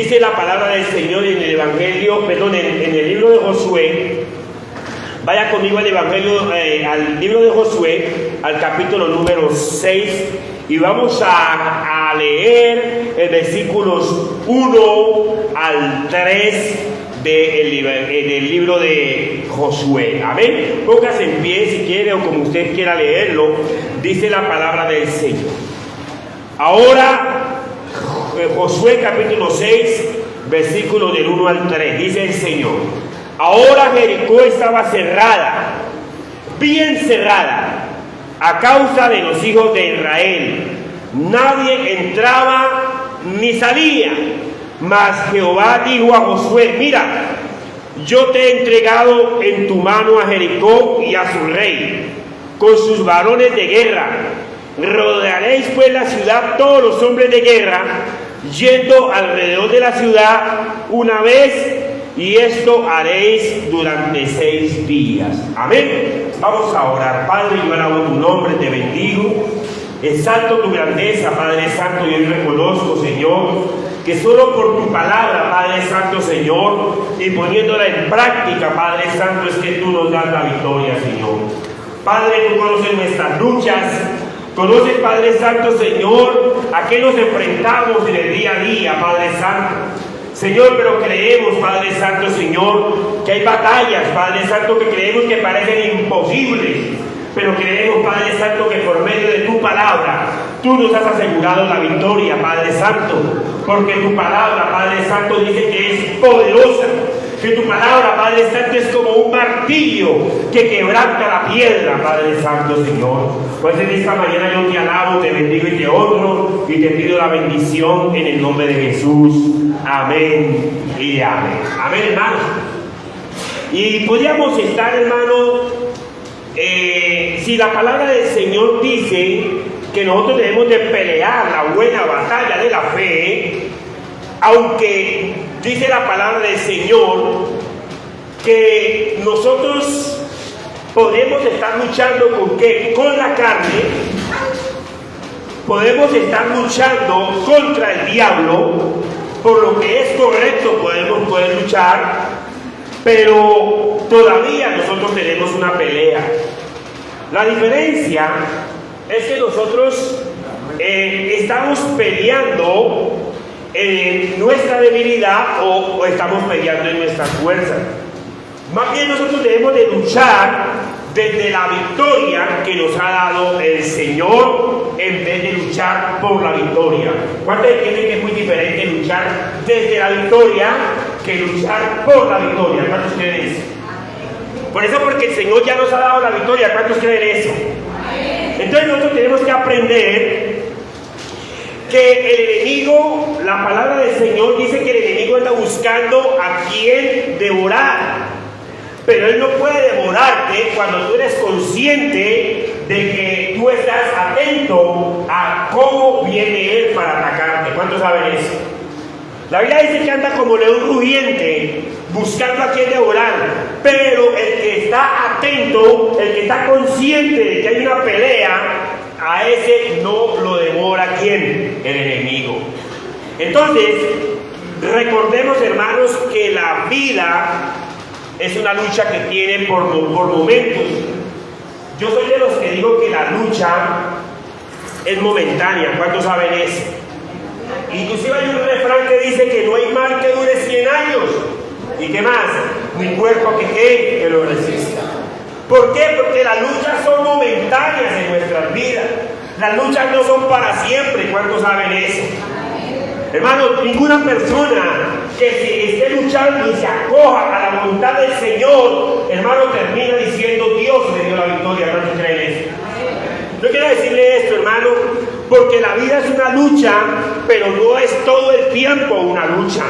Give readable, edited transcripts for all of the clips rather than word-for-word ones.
Dice la palabra del Señor en el Evangelio, en el libro de Josué. Vaya conmigo al Evangelio, al libro de Josué, al capítulo número 6, y vamos a leer el versículos 1 al 3 del libro de Josué. Amén. Póngase en pie si quiere o como usted quiera leerlo. Dice la palabra del Señor. Ahora, Josué capítulo 6, versículos del 1 al 3, dice el Señor: ahora Jericó estaba cerrada, bien cerrada, a causa de los hijos de Israel. Nadie entraba ni salía. Mas Jehová dijo a Josué: mira, yo te he entregado en tu mano a Jericó y a su rey, con sus varones de guerra. Rodearéis pues la ciudad todos los hombres de guerra, yendo alrededor de la ciudad una vez, y esto haréis durante 6 días. Amén. Vamos a orar. Padre, yo alabo tu nombre, te bendigo, exalto tu grandeza, Padre Santo, y hoy reconozco, Señor, que solo por tu palabra, Padre Santo, Señor, y poniéndola en práctica, Padre Santo, es que tú nos das la victoria, Señor. Padre, tú conoces nuestras luchas, conoces, Padre Santo, Señor, a qué nos enfrentamos en el día a día, Padre Santo. Señor, pero creemos, Padre Santo, Señor, que hay batallas, Padre Santo, que creemos que parecen imposibles, pero creemos, Padre Santo, que por medio de tu palabra, tú nos has asegurado la victoria, Padre Santo, porque tu palabra, Padre Santo, dice que es poderosa, que tu palabra, Padre Santo, es como un martillo que quebranta la piedra, Padre Santo, Señor. Pues en esta mañana yo te alabo, te bendigo y te honro, y te pido la bendición en el nombre de Jesús. Amén y amén. Amén, hermano. Y podríamos estar, hermano, si la palabra del Señor dice que nosotros debemos de pelear la buena batalla de la fe, aunque dice la palabra del Señor que nosotros podemos estar luchando ¿con qué? Con la carne. Podemos estar luchando contra el diablo. Por lo que es correcto podemos poder luchar, pero todavía nosotros tenemos una pelea. La diferencia es que nosotros estamos peleando en nuestra debilidad o estamos peleando en nuestras fuerzas. Más bien nosotros debemos de luchar desde la victoria que nos ha dado el Señor, en vez de luchar por la victoria. ¿Cuántos entienden que es muy diferente luchar desde la victoria que luchar por la victoria? ¿Cuántos creen eso? Por eso, porque el Señor ya nos ha dado la victoria. ¿Cuántos creen eso? Entonces nosotros tenemos que aprender que el enemigo, la palabra del Señor dice que el enemigo anda buscando a quien devorar. Pero él no puede devorarte cuando tú eres consciente de que tú estás atento a cómo viene él para atacarte. ¿Cuántos saben eso? La Biblia dice que anda como león rugiente, buscando a quien devorar. Pero el que está atento, el que está consciente de que hay una pelea, a ese no lo devora. ¿Quién? El enemigo. Entonces, recordemos, hermanos, que la vida es una lucha que tiene por momentos. Yo soy de los que digo que la lucha es momentánea. ¿Cuántos saben eso? Inclusive hay un refrán que dice que no hay mal que dure 100 años. ¿Y qué más? Ni cuerpo que lo resista. ¿Por qué? Porque las luchas son momentáneas en nuestras vidas. Las luchas no son para siempre. ¿Cuántos saben eso? Hermano, ninguna persona que se esté luchando y se acoja a la voluntad del Señor, hermano, termina diciendo: Dios me dio la victoria. ¿Cuántos creen eso? Yo quiero decirle esto, hermano, porque la vida es una lucha, pero no es todo el tiempo una lucha.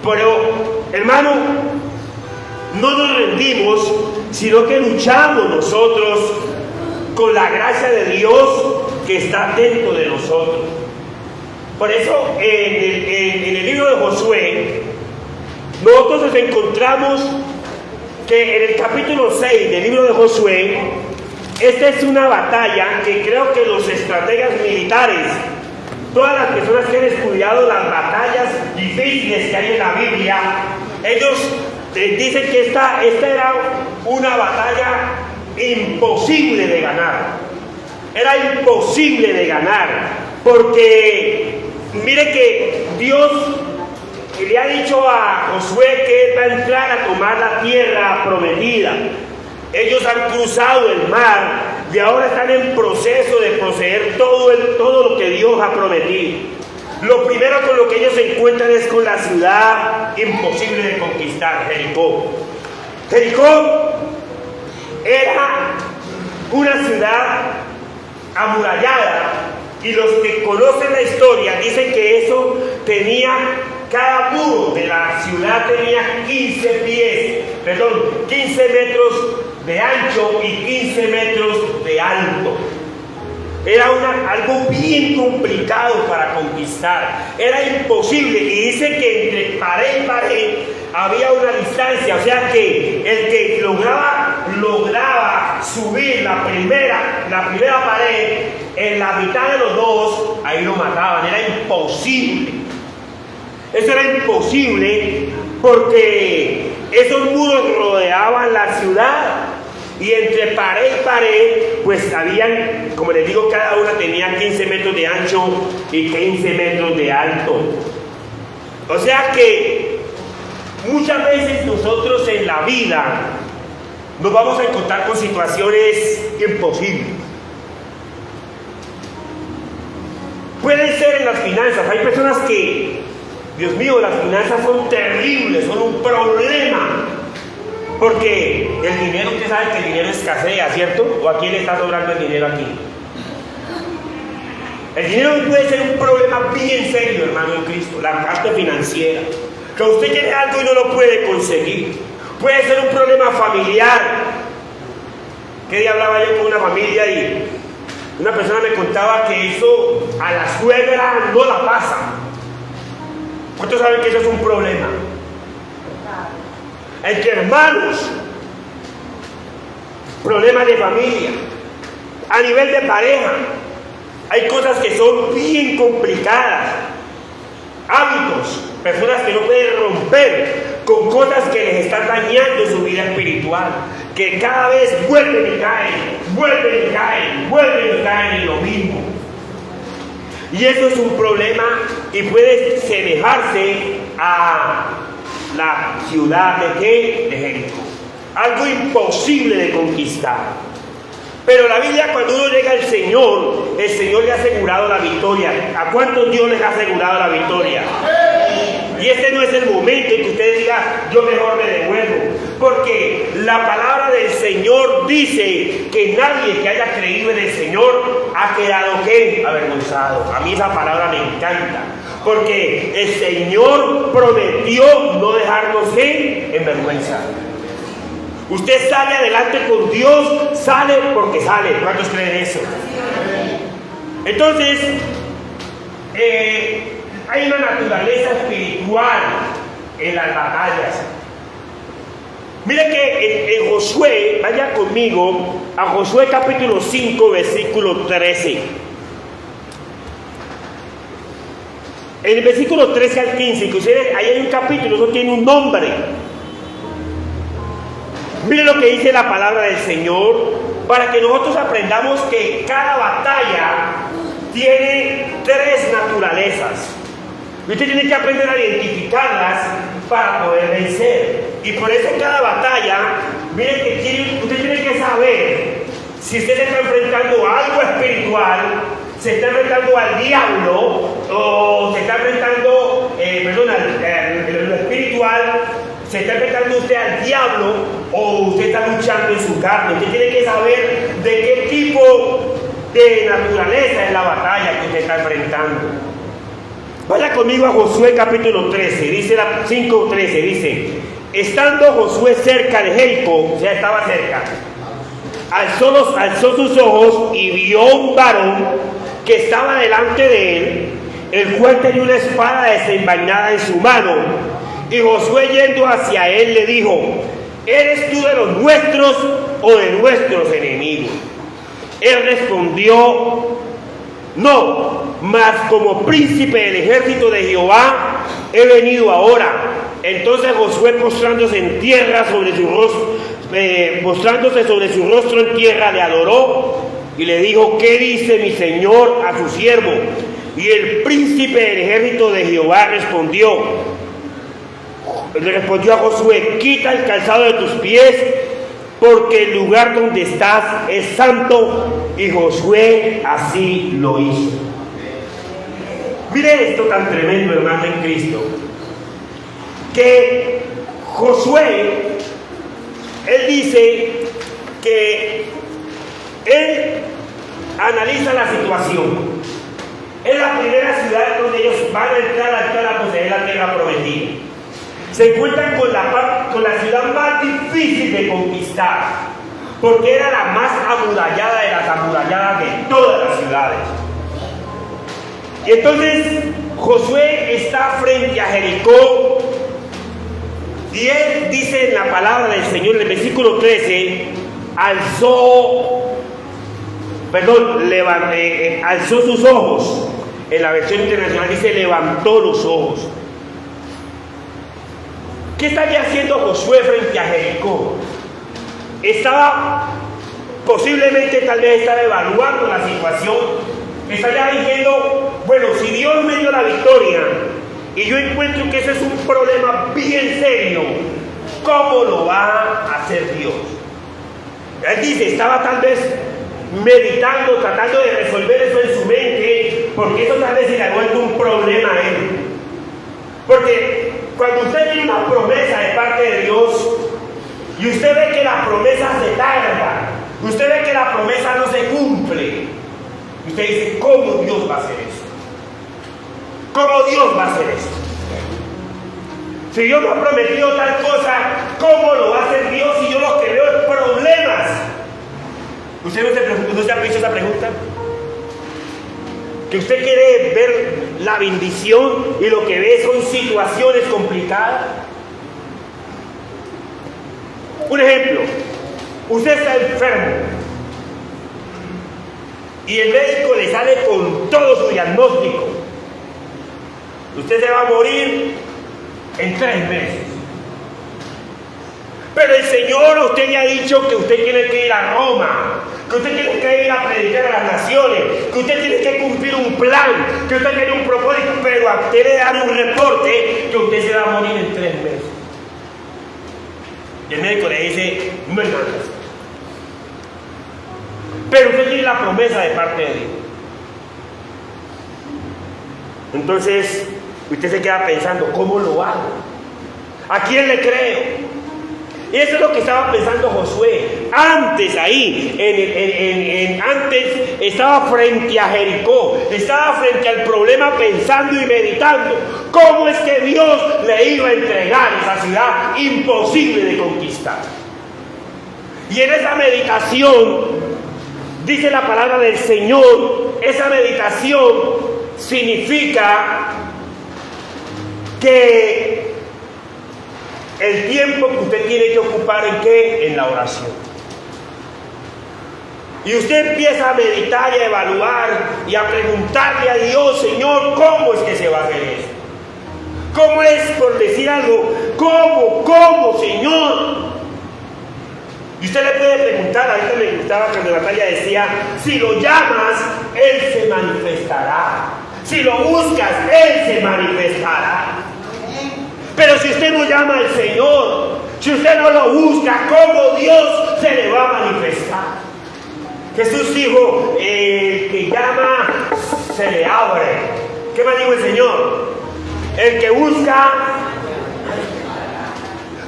Pero, hermano, no nos rendimos, sino que luchamos nosotros con la gracia de Dios que está dentro de nosotros. Por eso en el libro de Josué nosotros nos encontramos que en el capítulo 6 del libro de Josué, esta es una batalla que creo que los estrategas militares todas las personas que han estudiado las batallas difíciles que hay en la Biblia, ellos dicen que esta era una batalla imposible de ganar. Era imposible de ganar, porque mire que Dios le ha dicho a Josué que él va a entrar a tomar la tierra prometida. Ellos han cruzado el mar y ahora están en proceso de poseer todo lo que Dios ha prometido. Lo primero con lo que ellos se encuentran es con la ciudad imposible de conquistar, Jericó. Jericó era una ciudad amurallada, y los que conocen la historia dicen que eso tenía, cada muro de la ciudad tenía 15 metros de ancho y 15 metros de alto. Era algo bien complicado para conquistar, era imposible, y dice que entre pared y pared había una distancia, o sea que el que lograba subir la primera pared en la mitad de los dos, ahí lo mataban. Era imposible. Eso era imposible porque esos muros rodeaban la ciudad, y entre pared y pared pues habían, como les digo, cada una tenía 15 metros de ancho y 15 metros de alto. O sea que muchas veces nosotros en la vida nos vamos a encontrar con situaciones imposibles. Pueden ser en las finanzas. Hay personas que, Dios mío, las finanzas son terribles, son un problema. Porque el dinero, usted sabe que el dinero escasea, ¿cierto? ¿O a quién le está sobrando el dinero aquí? El dinero puede ser un problema bien serio, hermano en Cristo, la parte financiera. Que usted quiere algo y no lo puede conseguir. Puede ser un problema familiar. ¿Qué día hablaba yo con una familia y una persona me contaba que eso a la suegra no la pasa? ¿Cuántos saben que eso es un problema? Entre hermanos, problemas de familia, a nivel de pareja, hay cosas que son bien complicadas, hábitos, personas que no pueden romper con cosas que les están dañando su vida espiritual, que cada vez vuelven y caen en lo mismo. Y eso es un problema y puede semejarse a la ciudad de Jericó. Algo imposible de conquistar. Pero la Biblia, cuando uno llega al Señor, el Señor le ha asegurado la victoria. ¿A cuántos Dios les ha asegurado la victoria? Y este no es el momento en que usted diga, yo mejor me devuelvo. Porque la palabra del Señor dice que nadie que haya creído en el Señor ha quedado, ¿qué? Avergonzado. A mí esa palabra me encanta. Porque el Señor prometió no dejarnos en vergüenza. Usted sale adelante con Dios, sale porque sale. ¿Cuántos creen eso? Entonces, hay una naturaleza espiritual en las batallas. Mire que en Josué, vaya conmigo a Josué capítulo 5, versículo 13. En el versículo 13 al 15, que ustedes, ahí hay un capítulo, eso tiene un nombre. Mire lo que dice la palabra del Señor, para que nosotros aprendamos que cada batalla tiene tres naturalezas. Y usted tiene que aprender a identificarlas para poder vencer. Y por eso cada batalla, mire que usted tiene que saber si usted se está enfrentando a algo espiritual, se está enfrentando al diablo, o se está enfrentando, lo espiritual, se está enfrentando usted al diablo, o usted está luchando en su carne. Usted tiene que saber de qué tipo de naturaleza es la batalla que usted está enfrentando. Vaya conmigo a Josué capítulo 13, dice 5:13, dice: estando Josué cerca de Jericó, o sea, estaba cerca, alzó sus ojos y vio un varón que estaba delante de él, el cual tenía una espada desenvainada en su mano. Y Josué, yendo hacia él, le dijo: ¿eres tú de los nuestros o de nuestros enemigos? Él respondió: no, mas como príncipe del ejército de Jehová he venido ahora. Entonces Josué postrándose sobre su rostro en tierra, le adoró y le dijo: ¿qué dice mi señor a su siervo? Y el príncipe del ejército de Jehová le respondió a Josué: quita el calzado de tus pies, porque el lugar donde estás es santo. Y Josué así lo hizo. Mire esto tan tremendo, hermano en Cristo, que Josué, él dice que él analiza la situación. Es la primera ciudad donde ellos van a entrar a poseer la tierra prometida. Se encuentran con la ciudad más difícil de conquistar, porque era la más amurallada de las amuralladas de todas las ciudades. Y entonces Josué está frente a Jericó, y él dice en la palabra del Señor, en el versículo 13, alzó sus ojos. En la versión internacional dice levantó los ojos. ¿Qué estaría haciendo Josué frente a Jericó? Posiblemente tal vez estaba evaluando la situación. Estaría diciendo: bueno, si Dios me dio la victoria y yo encuentro que ese es un problema bien serio, ¿cómo lo va a hacer Dios? Él dice, estaba tal vez meditando, tratando de resolver eso en su mente, porque eso tal vez se le ha vuelto un problema a él. Porque cuando usted tiene una promesa de parte de Dios y usted ve que la promesa se tarda, usted ve que la promesa no se cumple, usted dice: ¿cómo Dios va a hacer eso? ¿Cómo Dios va a hacer eso? Si Dios no ha prometido tal cosa, ¿cómo lo va a hacer Dios si yo lo que veo es problemas? ¿Usted no se ha hecho esa pregunta? Que usted quiere ver la bendición y lo que ve son situaciones complicadas. Un ejemplo: usted está enfermo y el médico le sale con todo su diagnóstico. Usted se va a morir en 3 meses. Pero el Señor a usted le ha dicho que usted tiene que ir a Roma, que usted tiene que ir a predicar a las naciones, que usted tiene que cumplir un plan, que usted tiene un propósito, pero a usted le dan un reporte que usted se va a morir en 3 meses. Y el médico le dice: no es nada. Pero usted tiene la promesa de parte de Dios. Entonces usted se queda pensando: ¿cómo lo hago? ¿A quién le creo? Y eso es lo que estaba pensando Josué. Antes antes estaba frente a Jericó, estaba frente al problema pensando y meditando cómo es que Dios le iba a entregar esa ciudad imposible de conquistar. Y en esa meditación, dice la palabra del Señor, esa meditación significa que el tiempo que usted tiene que ocupar ¿en qué? En la oración. Y usted empieza a meditar y a evaluar y a preguntarle a Dios: Señor, ¿cómo es que se va a hacer eso? ¿Cómo es, por decir algo? ¿Cómo, Señor? Y usted le puede preguntar. Ahorita me gustaba cuando Natalia decía: si lo llamas, Él se manifestará. Si lo buscas, Él se manifestará. Pero si usted no llama al Señor, si usted no lo busca, ¿cómo Dios se le va a manifestar? Jesús dijo: el que llama, se le abre. ¿Qué más dijo el Señor? El que busca.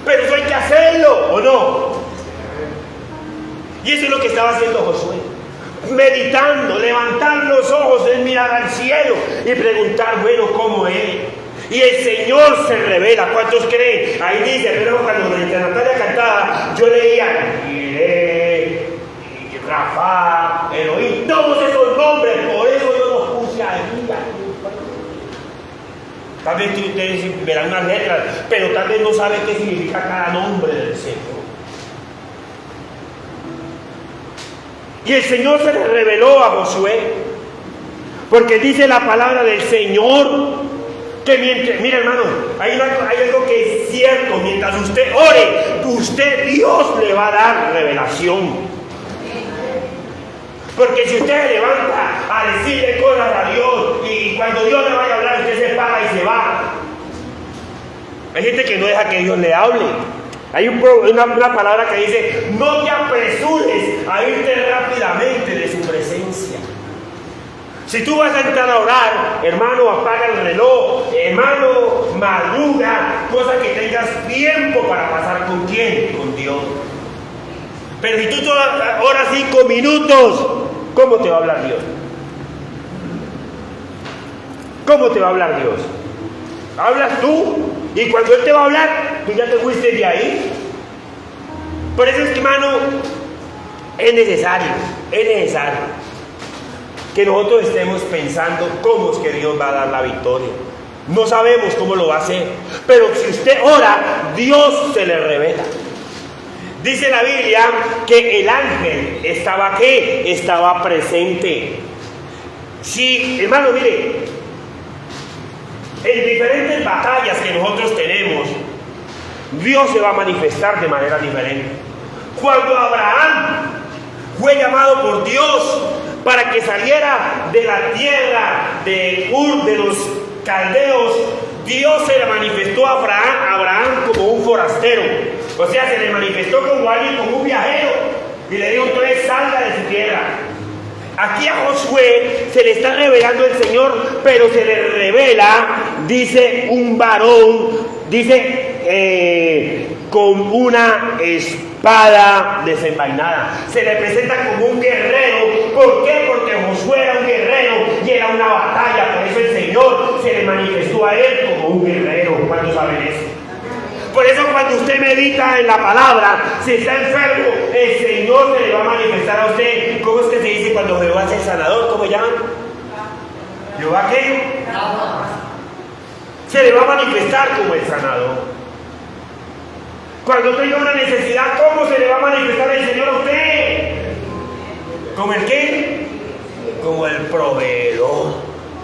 Pero eso hay que hacerlo, ¿o no? Y eso es lo que estaba haciendo Josué. Meditando, levantar los ojos, es mirar al cielo y preguntar: bueno, ¿cómo es? Y el Señor se revela. ¿Cuántos creen? Ahí dice, pero cuando Natalia cantaba, yo leía Jireh, Rafa, Elohim, todos esos nombres, por eso yo los puse ahí. Tal vez ustedes verán unas letras, pero tal vez no saben qué significa cada nombre del Señor. Y el Señor se le reveló a Josué Porque dice la palabra del Señor que mientras, mira hermano, hay algo que es cierto, mientras usted ore, Dios le va a dar revelación. Porque si usted se levanta a decirle cosas a Dios y cuando Dios le vaya a hablar, usted se para y se va. Hay gente que no deja que Dios le hable. Hay una palabra que dice: no te apresures a irte rápidamente de su presencia. Si tú vas a entrar a orar, hermano, apaga el reloj, hermano, madruga, cosa que tengas tiempo para pasar ¿con quién? Con Dios. Pero si tú oras 5 minutos, ¿cómo te va a hablar Dios? ¿Cómo te va a hablar Dios? Hablas tú, y cuando Él te va a hablar, tú ya te fuiste de ahí. Por eso es que, hermano, es necesario que nosotros estemos pensando cómo es que Dios va a dar la victoria. No sabemos cómo lo va a hacer, pero si usted ora, Dios se le revela. Dice la Biblia que el ángel estaba ¿qué? Estaba presente. Sí, hermano, mire, en diferentes batallas que nosotros tenemos, Dios se va a manifestar de manera diferente. Cuando Abraham fue llamado por Dios para que saliera de la tierra de Ur de los caldeos, Dios se le manifestó a Abraham como un forastero. O sea, se le manifestó como alguien, como un viajero, y le dijo: entonces salga de su tierra. Aquí a Josué se le está revelando el Señor, pero se le revela, dice, un varón, dice, con una espada desenvainada. Se le presenta como un guerrero. ¿Por qué? Porque Josué era un guerrero y era una batalla. Por eso el Señor se le manifestó a él como un guerrero. ¿Cuántos saben eso? Por eso cuando usted medita en la palabra, si está enfermo, el Señor se le va a manifestar a usted. ¿Cómo es que se dice cuando Jehová es el sanador? ¿Cómo llaman? ¿Jehová qué? Se le va a manifestar como el sanador. Cuando tenga una necesidad, ¿cómo se le va a manifestar el Señor a usted? ¿Como el qué? Como el proveedor.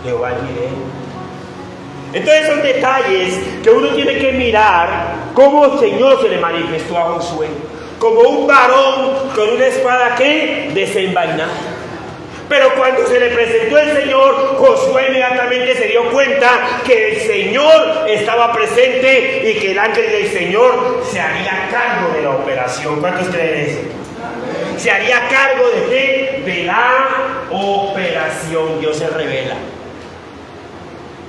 Jehová Jireh. Entonces son detalles que uno tiene que mirar cómo el Señor se le manifestó a Josué. Como un varón con una espada que desenvainada. Pero cuando se le presentó el Señor, Josué inmediatamente se dio cuenta que el Señor estaba presente y que el ángel del Señor se haría cargo de la operación. ¿Cuántos creen eso? Se haría cargo de qué? De la operación. Dios se revela.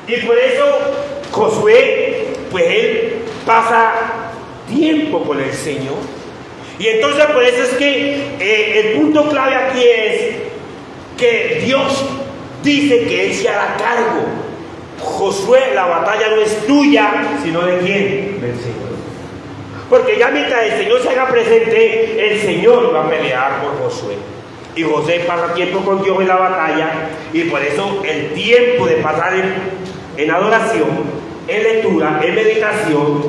Y por eso Josué, pues él pasa tiempo con el Señor. Y entonces por eso es que el punto clave aquí es que Dios dice que Él se hará cargo. Josué, la batalla no es tuya, sino ¿de quién? Del Señor. Porque ya mientras el Señor se haga presente, el Señor va a pelear por Josué. Y Josué pasa tiempo con Dios en la batalla, y por eso el tiempo de pasar en adoración, en lectura, en meditación,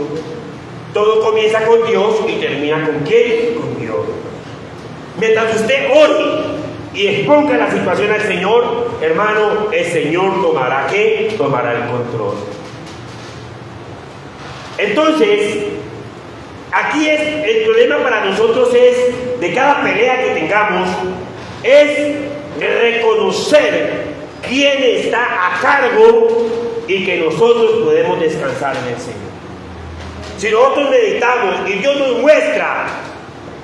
todo comienza con Dios y termina ¿con quién? Con Dios. Mientras usted ore y exponga la situación al Señor, hermano, el Señor tomará ¿qué? Tomará el control. Entonces, aquí el problema para nosotros es, de cada pelea que tengamos, es reconocer quién está a cargo y que nosotros podemos descansar en el Señor. Si nosotros meditamos y Dios nos muestra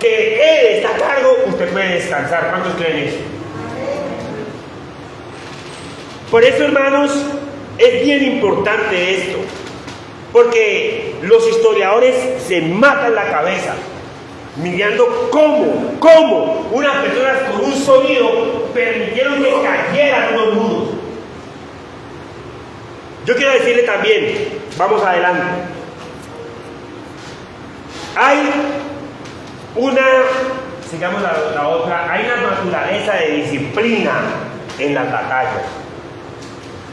que Él está a cargo, usted puede descansar. ¿Cuántos creen eso? Por eso, hermanos, es bien importante esto, porque los historiadores se matan la cabeza mirando cómo unas personas con un sonido permitieron que cayeran unos muros. Yo quiero decirle también, vamos adelante, hay una, sigamos la otra, hay una naturaleza de disciplina en las batallas.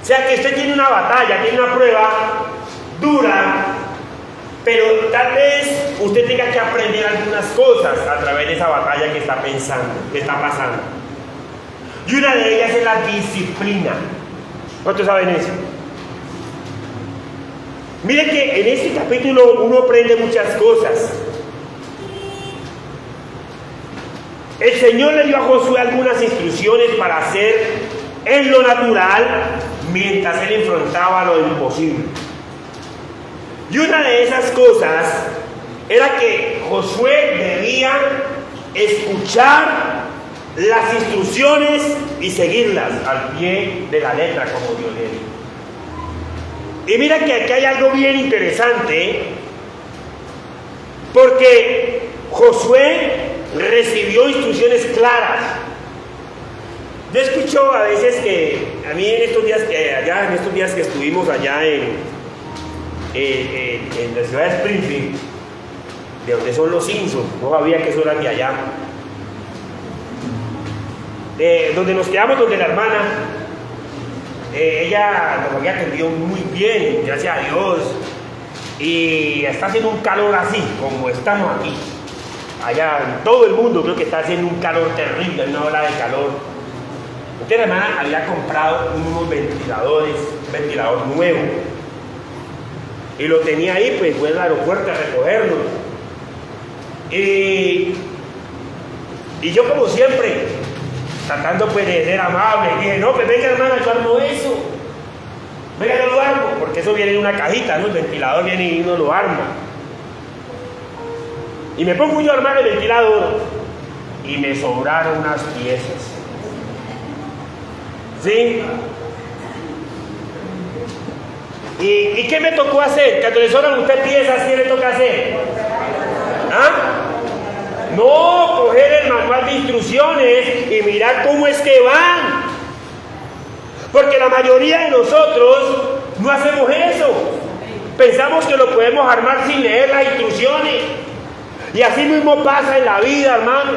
O sea que usted tiene una batalla, tiene una prueba dura, pero tal vez usted tenga que aprender algunas cosas a través de esa batalla que está pasando. Y una de ellas es la disciplina. ¿Cuántos saben eso? Miren que en este capítulo uno aprende muchas cosas. El Señor le dio a Josué algunas instrucciones para hacer en lo natural mientras él enfrentaba lo imposible. Y una de esas cosas era que Josué debía escuchar las instrucciones y seguirlas al pie de la letra como Dios le dijo. Y mira que aquí hay algo bien interesante, porque Josué recibió instrucciones claras. Yo escucho a veces que a mí en estos días que estuvimos allá en la ciudad de Springfield, de donde son los Simpsons, no sabía que eso era de allá, donde nos quedamos, donde la hermana, ella nos había atendido muy bien, gracias a Dios, y está haciendo un calor así como estamos aquí. Allá en todo el mundo creo que está haciendo un calor terrible, una ola de calor. Entonces la hermana había comprado unos ventilador nuevo y lo tenía ahí, pues fue al aeropuerto a recogerlo. Y yo, como siempre, tratando pues de ser amable, dije: no, pues venga hermana, yo armo eso, venga, yo lo armo, porque eso viene en una cajita, ¿no? El ventilador viene y uno lo arma. Y me pongo yo a armar el ventilador y me sobraron unas piezas. ¿Sí? ¿Y qué me tocó hacer? Cuando le sobran a usted piezas, ¿qué le toca hacer? ¿Ah? No, coger el manual de instrucciones y mirar cómo es que van. Porque la mayoría de nosotros no hacemos eso. Pensamos que lo podemos armar sin leer las instrucciones. Y así mismo pasa en la vida, hermano.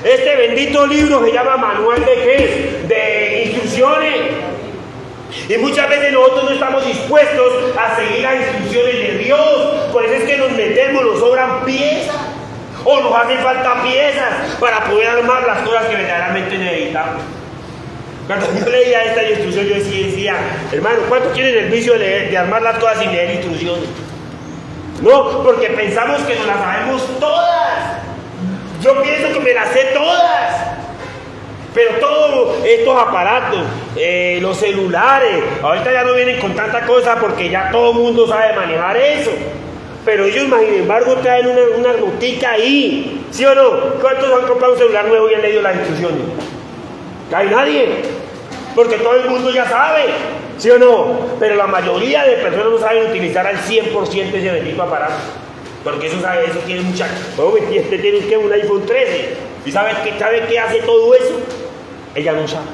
Este bendito libro se llama Manual de ¿qué? De instrucciones. Y muchas veces nosotros no estamos dispuestos a seguir las instrucciones de Dios. Por eso es que nos metemos, nos sobran piezas. O nos hacen falta piezas para poder armar las cosas que verdaderamente necesitamos. Cuando yo leía esta instrucción, yo decía: hermano, ¿cuántos tienen el vicio de armarlas todas sin leer instrucciones? No, porque pensamos que nos las sabemos todas. Yo pienso que me las sé todas. Pero todos estos aparatos, los celulares, ahorita ya no vienen con tanta cosa porque ya todo el mundo sabe manejar eso. Pero ellos, sin embargo, traen una notica ahí. ¿Sí o no? ¿Cuántos han comprado un celular nuevo y han leído las instrucciones? No hay nadie. Porque todo el mundo ya sabe. ¿Sí o no? Pero la mayoría de personas no saben utilizar al 100% ese bendito aparato. Porque eso tiene mucha... Este tiene un iPhone 13. ¿Y sabe qué hace todo eso? Ella no sabe.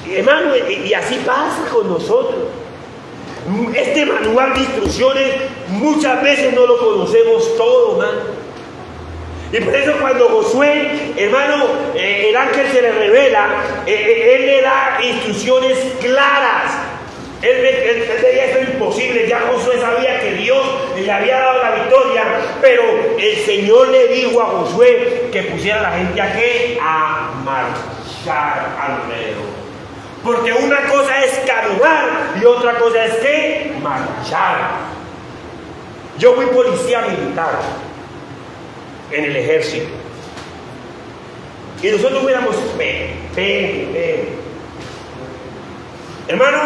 Y, hermano, y así pasa con nosotros. Este manual de instrucciones muchas veces no lo conocemos todo, hermano. Y por eso cuando Josué, hermano, el ángel se le revela, él le da instrucciones claras. Él veía esto imposible. Ya Josué sabía que Dios le había dado la victoria, pero el Señor le dijo a Josué que pusiera a la gente a ¿qué? A marchar alrededor. Porque una cosa es caminar y otra cosa es ¿qué? Marchar. Yo fui policía militar en el ejército. Y nosotros fuéramos hermano,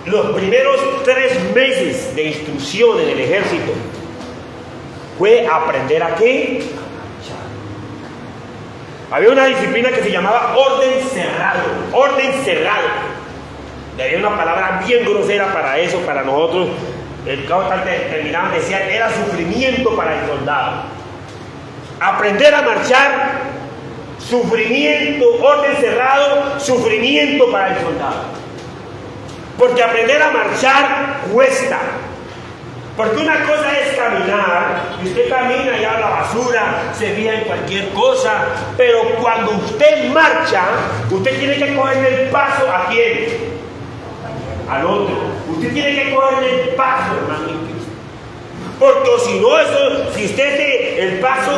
los primeros 3 meses de instrucción en el ejército fue aprender a ¿qué? Había una disciplina que se llamaba orden cerrado. Orden cerrado. Había una palabra bien grosera para eso, para nosotros. El cabo tan determinado decía: era sufrimiento para el soldado. Aprender a marchar, sufrimiento, orden cerrado, sufrimiento para el soldado. Porque aprender a marchar cuesta. Porque una cosa es caminar, y usted camina y a la basura, se fija en cualquier cosa, pero cuando usted marcha, usted tiene que cogerle el paso ¿a quién? Al otro. Usted tiene que cogerle el paso, hermano. Porque si no, si usted el paso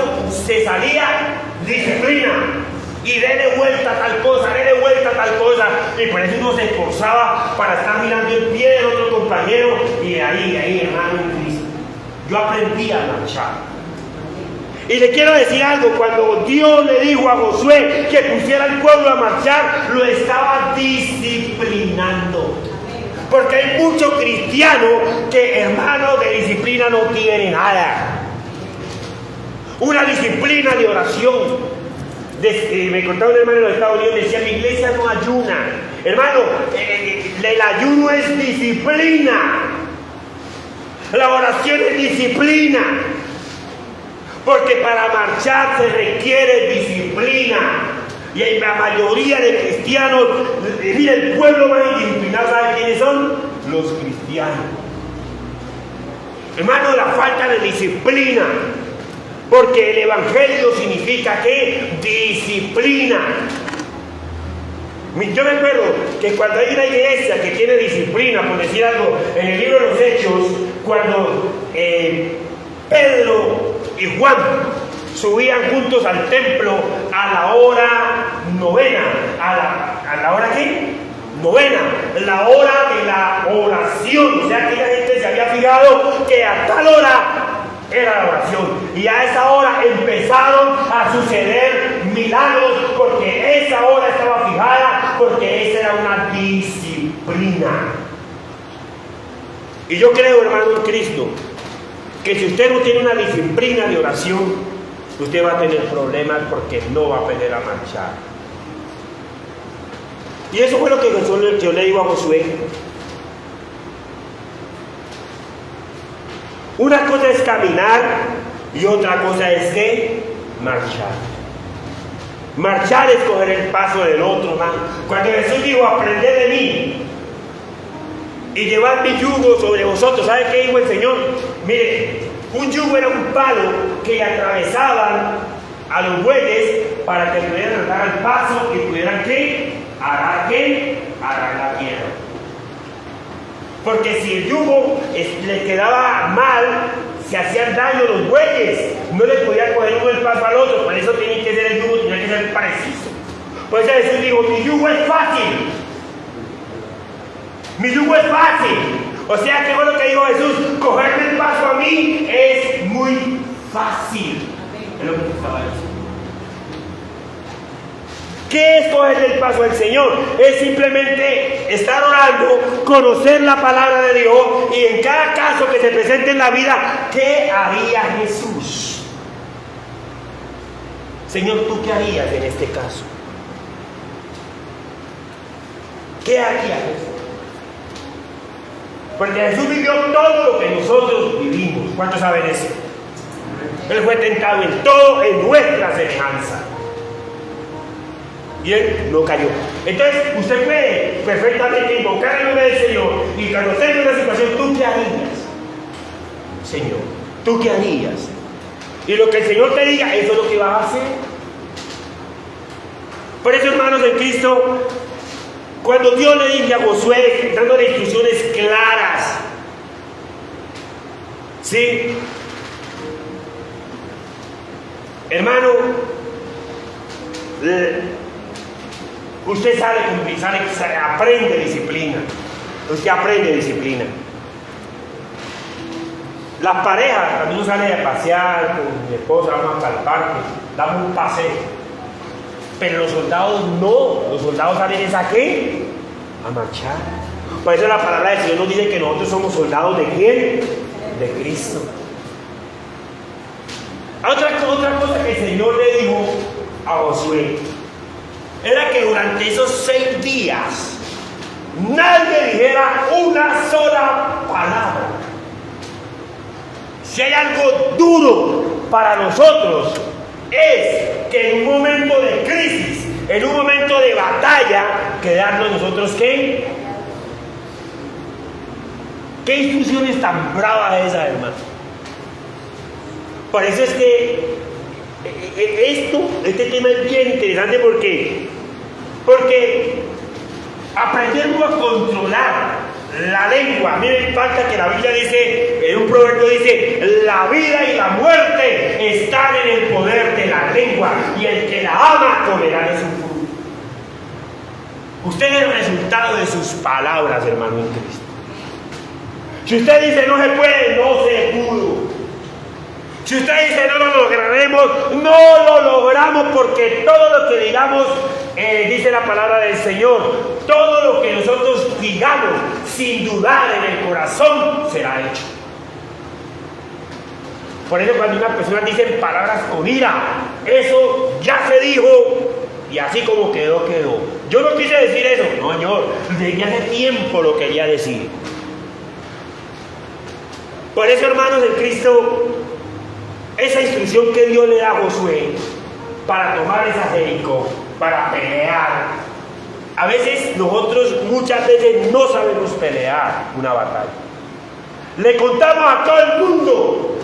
se salía, disciplina. y dele vuelta a tal cosa, dele vuelta a tal cosa. Y por eso uno se esforzaba para estar mirando el pie del otro compañero. Y ahí, hermano en Cristo, yo aprendí a marchar. Y le quiero decir algo, cuando Dios le dijo a Josué que pusiera al pueblo a marchar, lo estaba disciplinando. Porque hay muchos cristianos que, hermanos, de disciplina no tienen nada. Una disciplina de oración. Me contaba un hermano en los Estados Unidos, decía, la iglesia no ayuna. Hermano, el ayuno es disciplina. La oración es disciplina. Porque para marchar se requiere disciplina. Y en la mayoría de cristianos, mira, el pueblo más indisciplinado, ¿sabe quiénes son? Los cristianos. Hermano, la falta de disciplina. Porque el evangelio significa que disciplina. Yo me acuerdo que cuando hay una iglesia que tiene disciplina, por decir algo, en el libro de los Hechos, cuando Pedro y Juan subían juntos al templo a la hora novena. ¿A la hora qué? Novena, la hora de la oración. O sea que la gente se había fijado que a tal hora era la oración. Y a esa hora empezaron a suceder milagros, porque esa hora estaba fijada, porque esa era una disciplina. Y yo creo, hermano en Cristo, que si usted no tiene una disciplina de oración, usted va a tener problemas porque no va a aprender a marchar. Y eso fue lo que yo le digo a Josué. Una cosa es caminar y otra cosa es que marchar. Marchar es coger el paso del otro, hermano. Cuando Jesús dijo, aprended de mí y llevad mi yugo sobre vosotros, ¿sabe qué dijo el Señor? Mire, un yugo era un palo que atravesaban a los bueyes para que pudieran andar al paso y pudieran arar la tierra. Porque si el yugo le quedaba mal, se hacían daño los bueyes, no le podía coger uno el paso al otro. Por eso tenía que ser el yugo, tenía que ser preciso. Por eso Jesús dijo, mi yugo es fácil. Mi yugo es fácil. O sea, ¿qué fue lo que dijo Jesús? Cogerme el paso a mí es muy fácil. Es lo que estaba diciendo. ¿Qué es cogerle el paso al Señor? Es simplemente estar orando, conocer la palabra de Dios y en cada caso que se presente en la vida, ¿qué haría Jesús? Señor, ¿tú qué harías en este caso? ¿Qué haría Jesús? Porque Jesús vivió todo lo que nosotros vivimos. ¿Cuántos saben eso? Él fue tentado en todo, en nuestra semejanza. Y él no cayó. Entonces, usted puede perfectamente invocar el nombre del Señor y cuando esté en una situación, ¿tú qué harías? Señor, ¿tú qué harías? Y lo que el Señor te diga, eso es lo que vas a hacer. Por eso, hermanos en Cristo, cuando Dios le dice a Josué, dándole instrucciones claras, ¿sí? Hermano, usted aprende disciplina. Usted aprende disciplina. Las parejas, cuando uno sale a pasear con mi esposa, vamos hasta el parque, damos un paseo. Pero los soldados no. Los soldados salen ¿a qué? A marchar. Por eso la palabra del Señor nos dice que nosotros somos soldados ¿de quién? De Cristo. Otra cosa que el Señor le dijo a Josué era que durante esos 6 días nadie dijera una sola palabra. Si hay algo duro para nosotros, es que en un momento de crisis, en un momento de batalla, quedarnos nosotros ¿qué? ¿Qué instrucciones tan bravas esas, hermano? Por eso es que este tema es bien interesante porque aprendemos a controlar la lengua. A mí me impacta que la Biblia dice, en un proverbio dice, la vida y la muerte están en el poder de la lengua, y el que la ama comerá de su fruto. Usted es el resultado de sus palabras, hermano en Cristo. Si usted dice no se puede, no se pudo. Si usted dice no lo lograremos, no lo logramos, porque todo lo que digamos, dice la palabra del Señor, todo lo que nosotros digamos sin dudar en el corazón será hecho. Por eso cuando una persona dice palabras con ira, eso ya se dijo y así como quedó, quedó. Yo no quise decir eso, no señor, desde hace tiempo lo quería decir. Por eso, hermanos en Cristo, esa instrucción que Dios le da a Josué para tomar esa Jericó, para pelear. A veces nosotros muchas veces no sabemos pelear una batalla. Le contamos a todo el mundo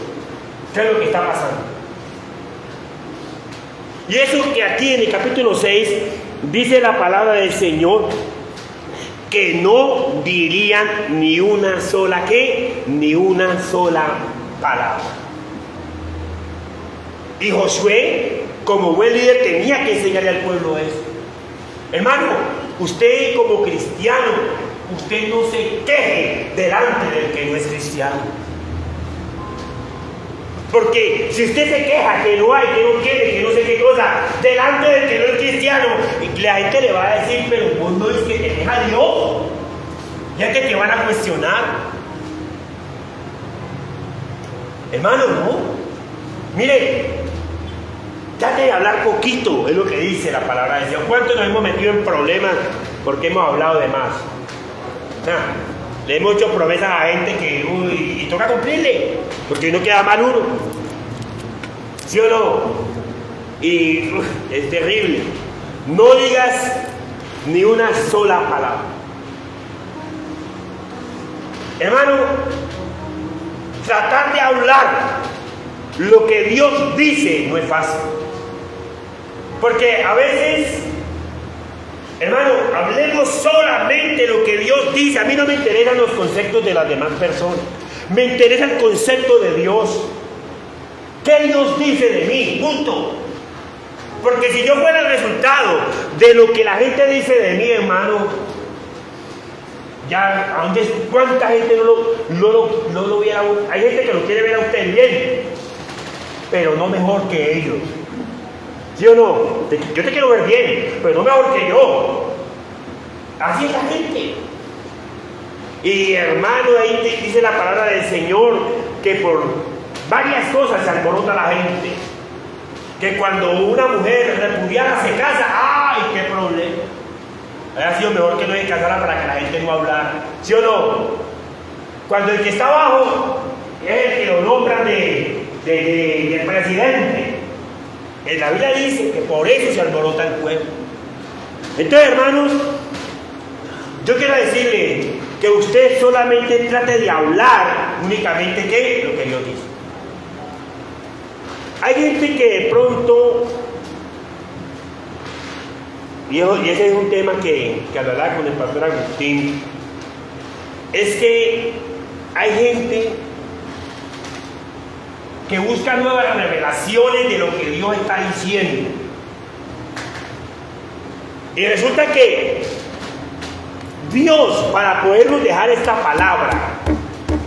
qué es lo que está pasando. Y eso que aquí en el capítulo 6 dice la palabra del Señor, que no dirían ni una sola ni una sola palabra. Y Josué, como buen líder, tenía que enseñarle al pueblo eso. Hermano, usted como cristiano, usted no se queje delante del que no es cristiano. Porque si usted se queja que no hay, que no quiere, que no sé qué cosa, delante del que no es cristiano, la gente le va a decir, pero vos no es que te deja Dios. Ya que te van a cuestionar. Hermano, no. Mire, trate de hablar poquito, es lo que dice la palabra de Dios. ¿Cuántos nos hemos metido en problemas porque hemos hablado de más? Le hemos hecho promesas a gente que y toca cumplirle, porque no queda mal uno. ¿Sí o no? Y es terrible. No digas ni una sola palabra. Hermano, tratar de hablar lo que Dios dice no es fácil. Porque a veces, hermano, hablemos solamente lo que Dios dice. A mí no me interesan los conceptos de las demás personas. Me interesa el concepto de Dios. ¿Qué Dios dice de mí? Punto. Porque si yo fuera el resultado de lo que la gente dice de mí, hermano, ya, ¿cuánta gente no lo viera? Hay gente que lo quiere ver a usted bien, pero no mejor que ellos. ¿Sí o no? Yo te quiero ver bien, pero no mejor que yo. Así es la gente. Y hermano, ahí dice la palabra del Señor que por varias cosas se alborota la gente. Que cuando una mujer repudiada se casa, ¡ay, qué problema! Habría sido mejor que no se casara para que la gente no hablara. ¿Sí o no? Cuando el que está abajo es el que lo nombran del presidente. En la Biblia dice que por eso se alborota el pueblo. Entonces, hermanos, yo quiero decirle que usted solamente trate de hablar únicamente lo que Dios dice. Hay gente que de pronto, y ese es un tema que hablará con el pastor Agustín, es que hay gente que busca nuevas revelaciones de lo que Dios está diciendo. Y resulta que Dios, para podernos dejar esta palabra,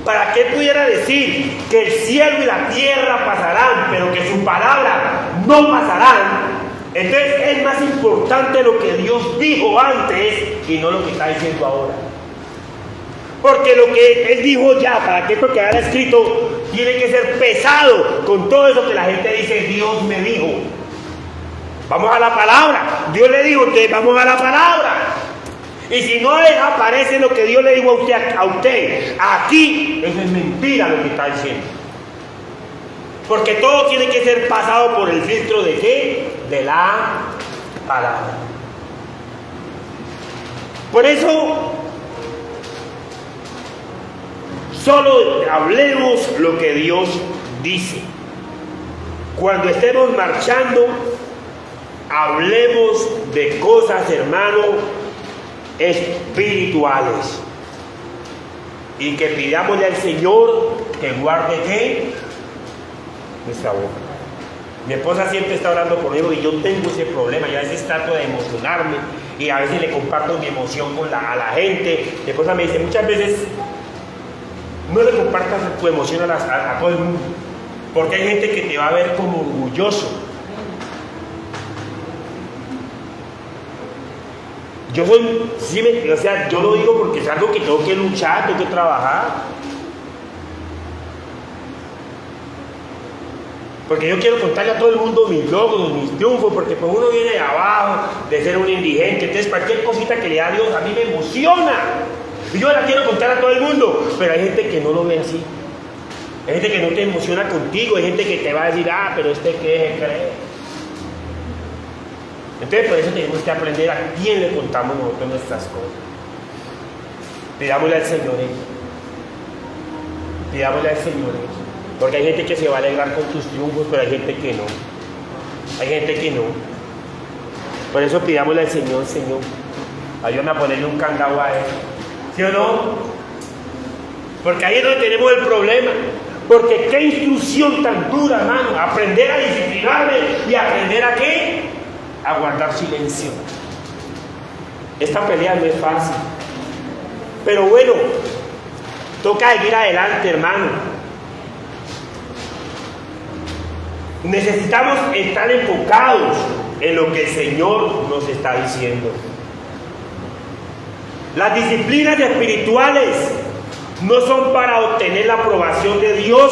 para que Él pudiera decir que el cielo y la tierra pasarán, pero que su palabra no pasarán, entonces es más importante lo que Dios dijo antes y no lo que está diciendo ahora. Porque lo que Él dijo ya, para que esto quedara escrito, tiene que ser pesado con todo eso que la gente dice, Dios me dijo. Vamos a la palabra. Dios le dijo, entonces vamos a la palabra. Y si no les aparece lo que Dios le dijo a usted aquí, eso es mentira lo que está diciendo. Porque todo tiene que ser pasado por el filtro de ¿qué? De la palabra. Por eso, solo hablemos lo que Dios dice. Cuando estemos marchando, hablemos de cosas, hermano, espirituales. Y que pidamos al Señor que guarde ¿qué? Nuestra boca. Mi esposa siempre está hablando conmigo y yo tengo ese problema. Y a veces trato de emocionarme y a veces le comparto mi emoción a la gente. Mi esposa me dice, muchas veces no le compartas tu emoción a todo el mundo, porque hay gente que te va a ver como orgulloso. Yo soy, yo lo digo porque es algo que tengo que luchar, tengo que trabajar. Porque yo quiero contarle a todo el mundo mis logros, mis triunfos, porque pues uno viene de abajo, de ser un indigente, entonces cualquier cosita que le da a Dios a mí me emociona. Y yo la quiero contar a todo el mundo, pero hay gente que no lo ve así. Hay gente que no te emociona contigo, hay gente que te va a decir, pero ¿qué cree? Entonces por eso tenemos que aprender a quién le contamos nosotros nuestras cosas. Pidámosle al Señor eso. Pidámosle al Señor eso. Porque hay gente que se va a alegrar con tus triunfos, pero hay gente que no. Hay gente que no. Por eso pidámosle al Señor, Señor, ayúdame a ponerle un candado a él. ¿Sí o no? Porque ahí es donde tenemos el problema. Porque qué instrucción tan dura, hermano. Aprender a disciplinarme y aprender a qué? A guardar silencio. Esta pelea no es fácil. Pero bueno, toca seguir adelante, hermano. Necesitamos estar enfocados en lo que el Señor nos está diciendo. Las disciplinas espirituales no son para obtener la aprobación de Dios,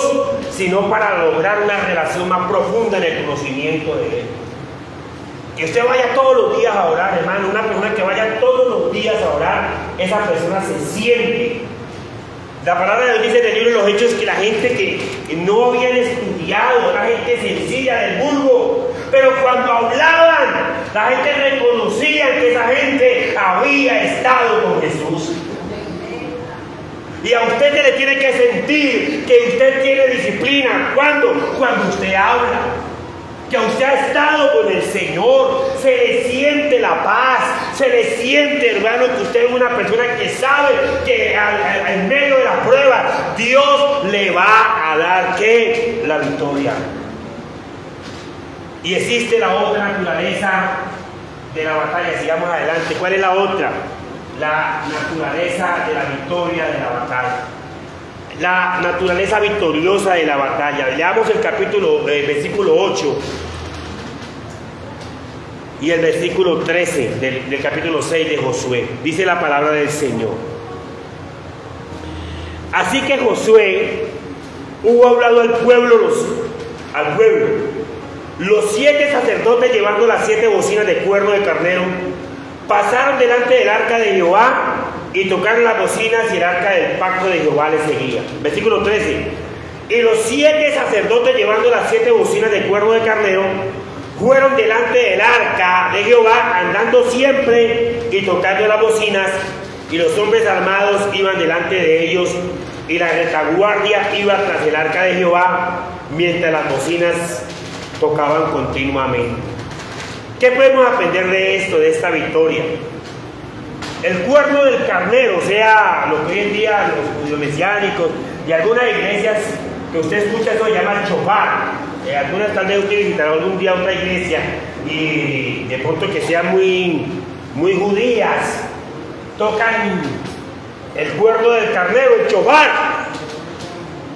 sino para lograr una relación más profunda en el conocimiento de Él. Que usted vaya todos los días a orar, hermano. Una persona que vaya todos los días a orar, esa persona se siente. La palabra de Dios dice en el libro de los Hechos que la gente que no habían estudiado, la gente sencilla del vulgo, pero cuando hablaban, la gente reconocía que esa gente había estado con Jesús. Y a usted se le tiene que sentir que usted tiene disciplina. ¿Cuándo? Cuando usted habla. Que usted ha estado con el Señor, se le siente la paz, se le siente, hermano, que usted es una persona que sabe que en medio de la prueba Dios le va a dar ¿qué? La victoria. Y existe la otra naturaleza de la batalla. Sigamos adelante. ¿Cuál es la otra? La naturaleza de la victoria de la batalla. La naturaleza victoriosa de la batalla. Leamos el versículo 8 y el versículo 13 del capítulo 6 de Josué. Dice la palabra del Señor. Así que Josué hubo hablado al pueblo, los 7 sacerdotes llevando las 7 bocinas de cuerno de carnero pasaron delante del arca de Jehová y tocaron las bocinas y el arca del pacto de Jehová les seguía. Versículo 13. Y los 7 sacerdotes llevando las 7 bocinas de cuerno de carnero fueron delante del arca de Jehová andando siempre y tocando las bocinas, y los hombres armados iban delante de ellos y la retaguardia iba tras el arca de Jehová mientras las bocinas tocaban continuamente. ¿Qué podemos aprender de esto, de esta victoria? El cuerno del carnero, o sea, lo que hoy en día los judíos mesiánicos y algunas iglesias que usted escucha eso se llama shofar. Algunas tal vez usted visitará algún día otra iglesia y de pronto que sean muy judías, tocan el cuerno del carnero, el shofar.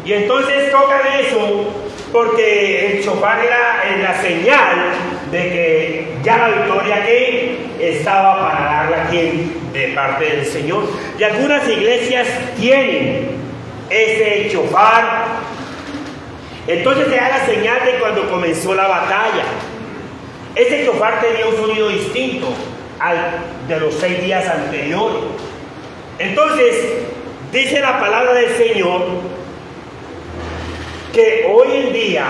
Y entonces tocan eso porque el shofar era la señal de que ya la victoria que estaba para darla aquí de parte del Señor. Y algunas iglesias tienen ese shofar. Entonces se da la señal de cuando comenzó la batalla. Ese shofar tenía un sonido distinto al de los 6 días anteriores. Entonces dice la palabra del Señor que hoy en día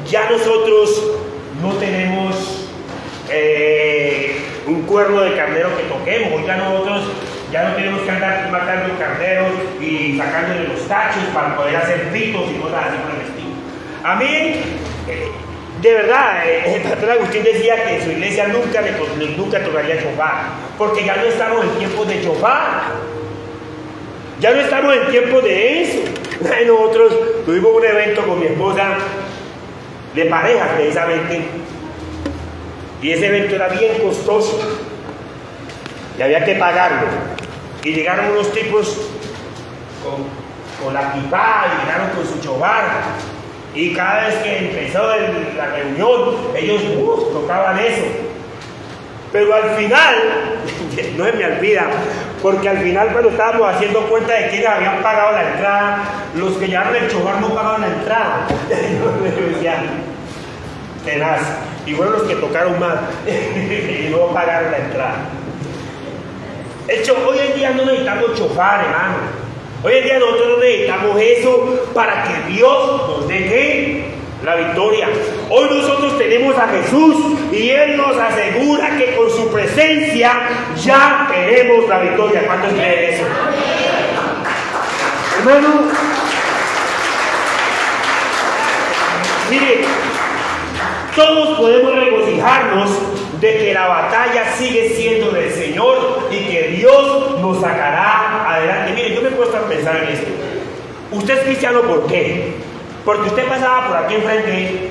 ya nosotros no tenemos un cuerno de carnero que toquemos. Hoy ya nosotros ya no tenemos que andar matando carneros y sacándole los tachos para poder hacer fritos y cosas así por el estilo. A mí, de verdad, el pastor Agustín decía que en su iglesia nunca tocaría shofar, porque ya no estamos en tiempos de shofar. Ya no estamos en tiempos de eso. Nosotros tuvimos un evento con mi esposa de parejas precisamente, y ese evento era bien costoso y había que pagarlo, y llegaron unos tipos con la kipá, y llegaron con su chobar, y cada vez que empezó la reunión ellos tocaban eso, pero al final no se me olvida, porque al final cuando estábamos haciendo cuenta de quiénes habían pagado la entrada, los que llevaron el chobar no pagaron la entrada. Tenaz. Y fueron los que tocaron más y no pagaron la entrada. Hoy en día no necesitamos chofar, hermano. Hoy en día nosotros no necesitamos eso para que Dios nos dé la victoria. Hoy nosotros tenemos a Jesús y Él nos asegura que con su presencia ya tenemos la victoria. ¿Cuántos creen eso? Hermano, mire, todos podemos regocijarnos de que la batalla sigue siendo del Señor y que Dios nos sacará adelante. Mire, yo me he puesto a pensar en esto. Usted es cristiano, ¿por qué? Porque usted pasaba por aquí enfrente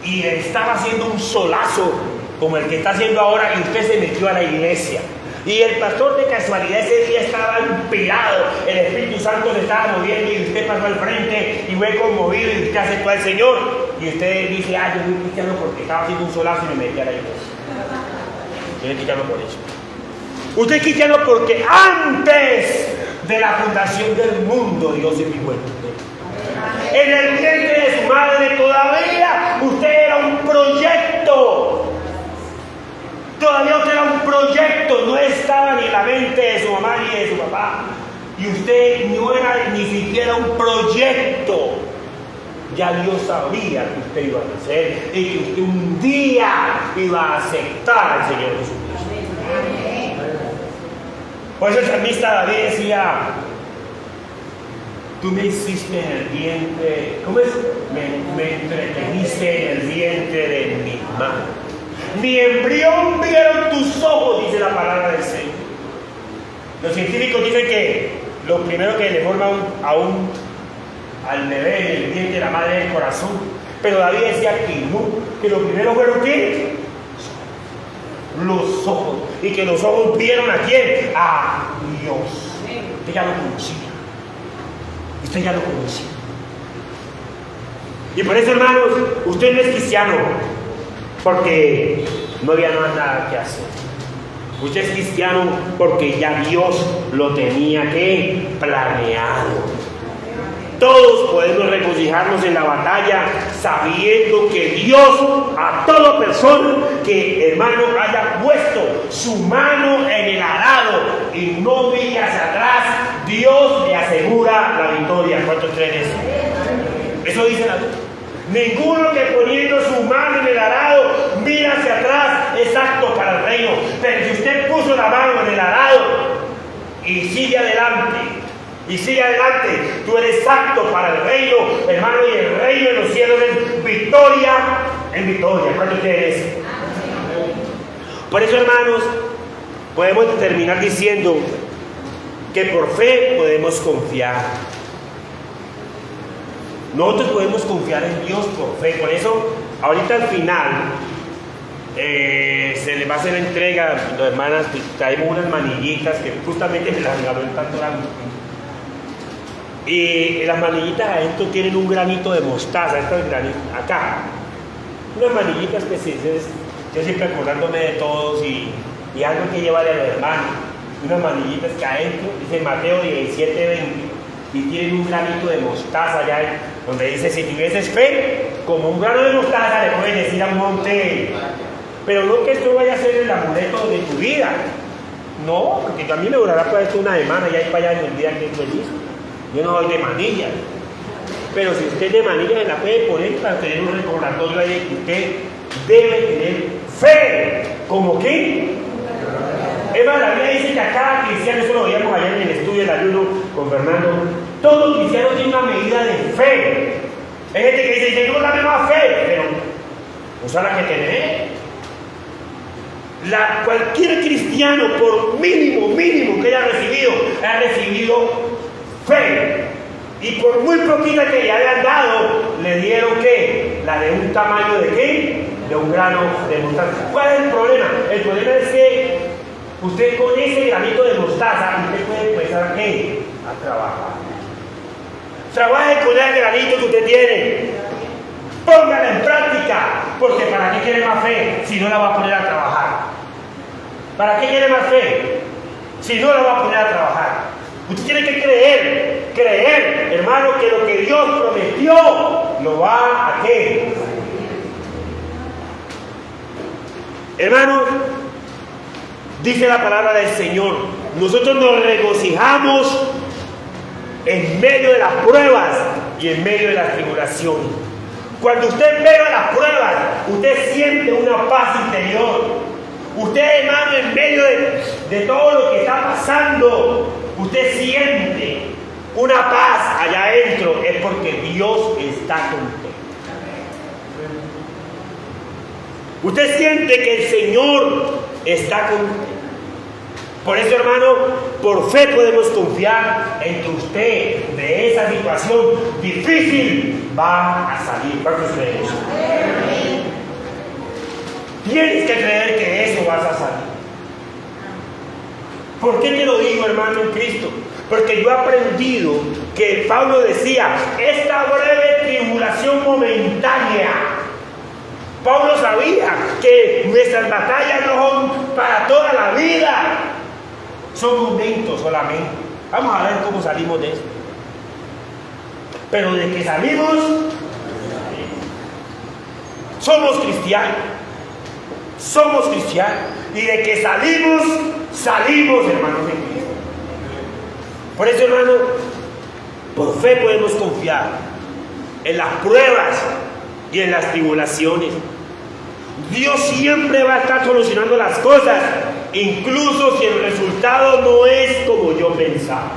y estaba haciendo un solazo como el que está haciendo ahora y usted se metió a la iglesia. Y el pastor de casualidad ese día estaba inspirado, el Espíritu Santo le estaba moviendo y usted pasó al frente y fue conmovido y usted aceptó al Señor. Y usted dice, yo soy cristiano porque estaba haciendo un solazo y me metí a la iglesia. Yo soy cristiano por eso. Usted es cristiano porque antes de la fundación del mundo Dios se fijó en usted. En el vientre de su madre todavía usted era un proyecto. Todavía usted era un proyecto, no estaba ni en la mente de su mamá ni de su papá. Y usted no era ni siquiera un proyecto. Ya Dios sabía que usted iba a nacer y que usted un día iba a aceptar al Señor Jesucristo. Por eso el salmista David decía, tú me hiciste en el vientre, ¿cómo es? Me entreteniste en el vientre de mi madre. Mi embrión vieron tus ojos, dice la palabra del Señor. Los científicos dicen que lo primero que le forma al bebé en el vientre de la madre es el corazón. Pero David decía que no, que lo primero fueron ¿qué? Los ojos. Y que los ojos vieron a quién? A Dios. Usted ya lo conocía. Usted ya lo conocía. Y por eso, hermanos, usted no es cristiano porque no había nada que hacer. Usted es cristiano porque ya Dios lo tenía que planeado. Todos podemos regocijarnos en la batalla sabiendo que Dios a toda persona que, hermano, haya puesto su mano en el arado y no mire hacia atrás, Dios le asegura la victoria. ¿Cuántos creen eso? Eso dice la Biblia. Ninguno que poniendo su mano en el arado mira hacia atrás es apto para el reino. Pero si usted puso la mano en el arado y sigue adelante, tú eres apto para el reino, hermano, y el reino de los cielos es victoria en victoria. ¿Cuánto ustedes? Por eso, hermanos, podemos terminar diciendo que por fe podemos confiar. Nosotros podemos confiar en Dios por fe. Por eso, ahorita al final, se les va a hacer la entrega, las hermanas, traemos unas manillitas que justamente me las regaló el pastor Agustín. Y las manillitas adentro tienen un granito de mostaza, esto es granito, acá. Unas manillitas que yo siempre acordándome de todos y algo que llevarle a los hermanos. Unas manillitas que adentro, dice Mateo 17:20, y tienen un granito de mostaza allá, donde dice, si tuvieses fe, como un grano de mostaza le puedes decir a un monte, pero no que esto vaya a ser el amuleto de tu vida. No, porque a mí me durará para esto una semana y ahí para allá en el día que estoy listo. Yo no soy de manillas, pero si usted es de manillas, se la puede poner para tener un recordatorio ahí de que usted debe tener fe. ¿Como qué? Es más, la Biblia dice que a cada cristiano, eso lo veíamos ayer en el estudio del ayuno con Fernando, todo cristiano tiene una medida de fe. Hay gente que dice, yo dame más fe, pero usa la que tiene. Cualquier cristiano, por mínimo que haya recibido fe. Y por muy poquita que le habían dado, le dieron ¿qué? La de un tamaño de ¿qué? De un grano de mostaza. ¿Cuál es el problema? El problema es que usted con ese granito de mostaza, usted puede empezar ¿a qué? A trabajar. Trabaje con el granito que usted tiene. Póngala en práctica. Porque ¿para qué quiere más fe si no la va a poner a trabajar? ¿Para qué quiere más fe si no la va a poner a trabajar? Usted tiene que creer, hermano, que lo que Dios prometió lo va a qué. Hermanos, dice la palabra del Señor, nosotros nos regocijamos en medio de las pruebas y en medio de las tribulaciones. Cuando usted ve las pruebas, usted siente una paz interior. Usted, hermano, en medio de todo lo que está pasando, usted siente una paz allá adentro. Es porque Dios está con usted. Usted siente que el Señor está con usted. Por eso, hermano, por fe podemos confiar en que usted de esa situación difícil va a salir. ¿Cuántos creen eso? Tienes que creer que eso vas a salir. ¿Por qué te lo digo, hermano, en Cristo? Porque yo he aprendido que Pablo decía, esta breve tribulación momentánea. Pablo sabía que nuestras batallas no son para toda la vida. Son momentos solamente. Vamos a ver cómo salimos de esto. Pero de que salimos, somos cristianos. Somos cristianos. Y de que salimos, hermanos de Cristo. Por eso, hermano, por fe podemos confiar en las pruebas y en las tribulaciones. Dios siempre va a estar solucionando las cosas, incluso si el resultado no es como yo pensaba.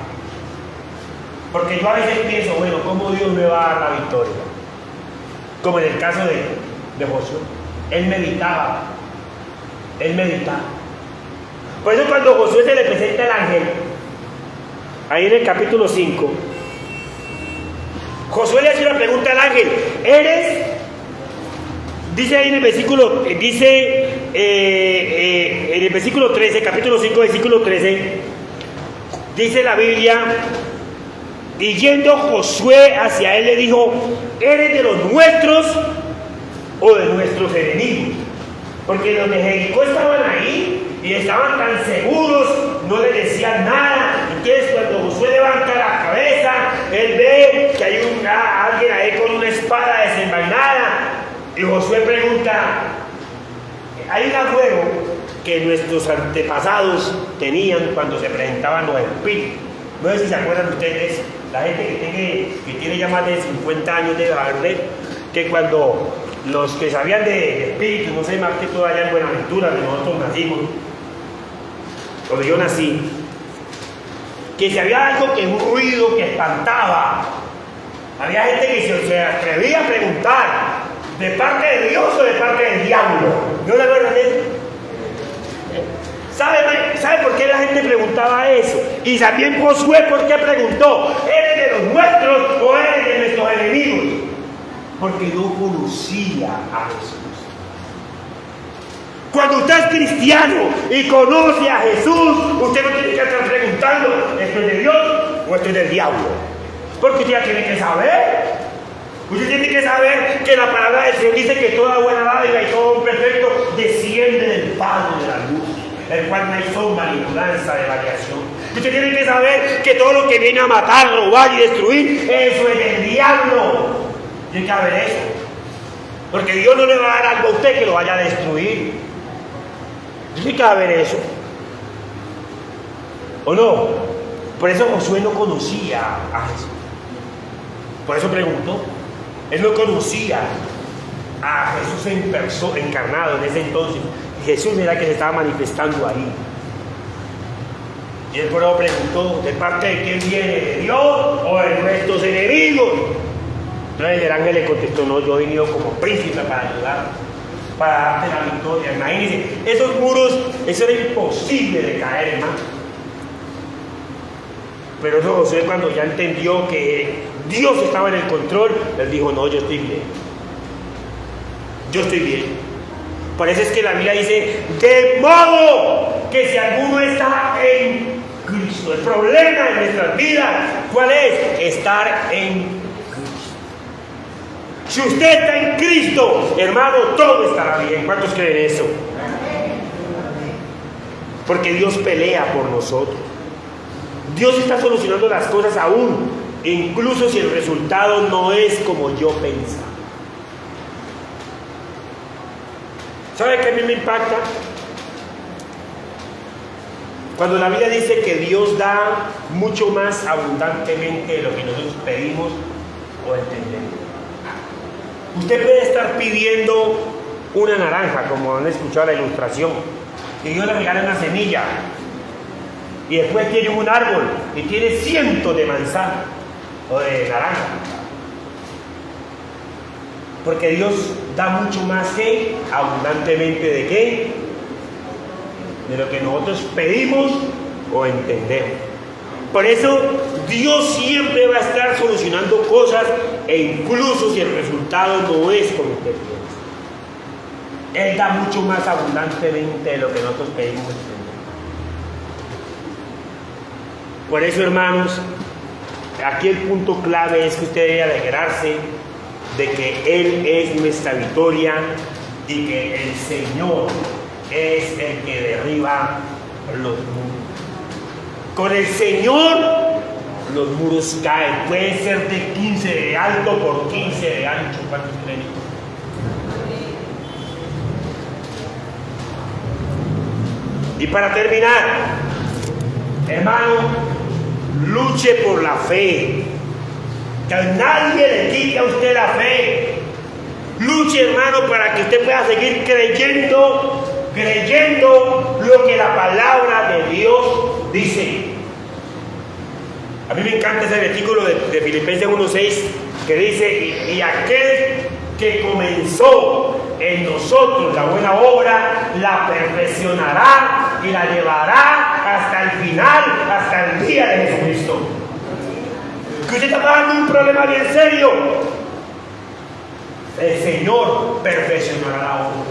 Porque yo a veces pienso, bueno, ¿cómo Dios me va a dar la victoria? Como en el caso de Josué. Él meditaba. Por eso cuando Josué se le presenta el ángel, ahí en el capítulo 5, Josué le hace una pregunta al ángel. Dice ahí en el versículo, en el versículo 13, capítulo 5, versículo 13, dice la Biblia, y yendo Josué hacia él le dijo, ¿eres de los nuestros o de nuestros enemigos? Porque los de Jericó estaban ahí y estaban tan seguros, no le decían nada. Entonces cuando Josué levanta la cabeza, él ve que hay alguien ahí con una espada desenvainada. Y Josué pregunta, hay un juego que nuestros antepasados tenían cuando se presentaban los espíritus. No sé si se acuerdan ustedes, la gente que tiene ya más de 50 años de edad, que cuando los que sabían de espíritus, no sé, más que todo allá en Buenaventura, donde nosotros nacimos, cuando yo nací, que si había algo que un ruido que espantaba, había gente que se atrevía a preguntar, ¿de parte de Dios o de parte del diablo? ¿No le acuerdan de eso? ¿Sabe por qué la gente preguntaba eso? Y también Josué, ¿por qué preguntó? ¿Eres de los nuestros o eres de nuestros enemigos? Porque no conocía a Jesús. Cuando usted es cristiano y conoce a Jesús, usted no tiene que estar preguntando, ¿esto es de Dios o esto es del diablo? Porque usted ya tiene que saber. Usted tiene que saber que la palabra del Señor dice que toda buena dádiva y todo don perfecto desciende del Padre de la luz, el cual no hay sombra ni mudanza de variación. Usted tiene que saber que todo lo que viene a matar, robar y destruir, eso es del diablo. Tiene que saber eso. Porque Dios no le va a dar algo a usted que lo vaya a destruir. Tiene que saber eso. ¿O no? Por eso Josué no conocía a Jesús. Por eso preguntó. Él no conocía a Jesús encarnado en ese entonces. Jesús era el que se estaba manifestando ahí. Y él por eso preguntó, ¿de parte de quién viene? ¿De Dios o de nuestros enemigos? Entonces el ángel le contestó, no, yo he venido como príncipe para ayudar, para darte la victoria. Imagínense, esos muros, eso era imposible de caer, hermano. Pero eso Josué, cuando ya entendió que Dios estaba en el control, él dijo, no, yo estoy bien. Yo estoy bien. Por eso es que la Biblia dice, de modo que si alguno está en Cristo. El problema en nuestras vidas, ¿cuál es? Estar en Cristo. Si usted está en Cristo, hermano, todo estará bien. ¿Cuántos creen eso? Porque Dios pelea por nosotros. Dios está solucionando las cosas aún, incluso si el resultado no es como yo pensaba. ¿Sabe qué a mí me impacta? Cuando la Biblia dice que Dios da mucho más abundantemente de lo que nosotros pedimos o entendemos. Usted puede estar pidiendo una naranja, como han escuchado la ilustración, y Dios le regala una semilla, y después tiene un árbol y tiene cientos de manzanas o de naranja. Porque Dios da mucho más que abundantemente de qué, de lo que nosotros pedimos o entendemos. Por eso Dios siempre va a estar solucionando cosas, e incluso si el resultado no es como usted piensa, Él da mucho más abundantemente de lo que nosotros pedimos o entendemos. Por eso, hermanos, aquí el punto clave es que usted debe alegrarse de que Él es nuestra victoria y que el Señor es el que derriba los muros. Con el Señor los muros caen. Pueden ser de 15 de alto por 15 de ancho. ¿Cuántos creen? Y para terminar, hermano, luche por la fe. Que nadie le quite a usted la fe. Luche, hermano, para que usted pueda seguir creyendo lo que la palabra de Dios dice. A mí me encanta ese versículo de Filipenses 1:6 que dice, y aquel que comenzó en nosotros la buena obra, la perfeccionará y la llevará hasta el final, hasta el día de Jesucristo. Que usted está pasando un problema bien serio, el Señor perfeccionará la obra.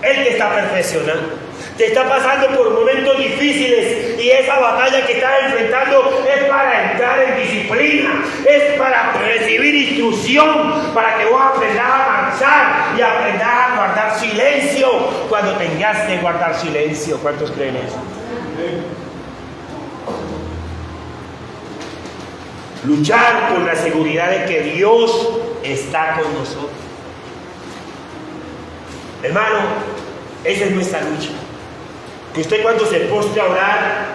Él te está perfeccionando. Te está pasando por momentos difíciles y esa batalla que estás enfrentando es para entrar en disciplina, es para recibir instrucción, para que vos aprendas a marchar y aprendas a guardar silencio cuando tengas que guardar silencio. ¿Cuántos creen eso? Luchar con la seguridad de que Dios está con nosotros. Hermano, esa es nuestra lucha. Que usted cuando se postre a orar,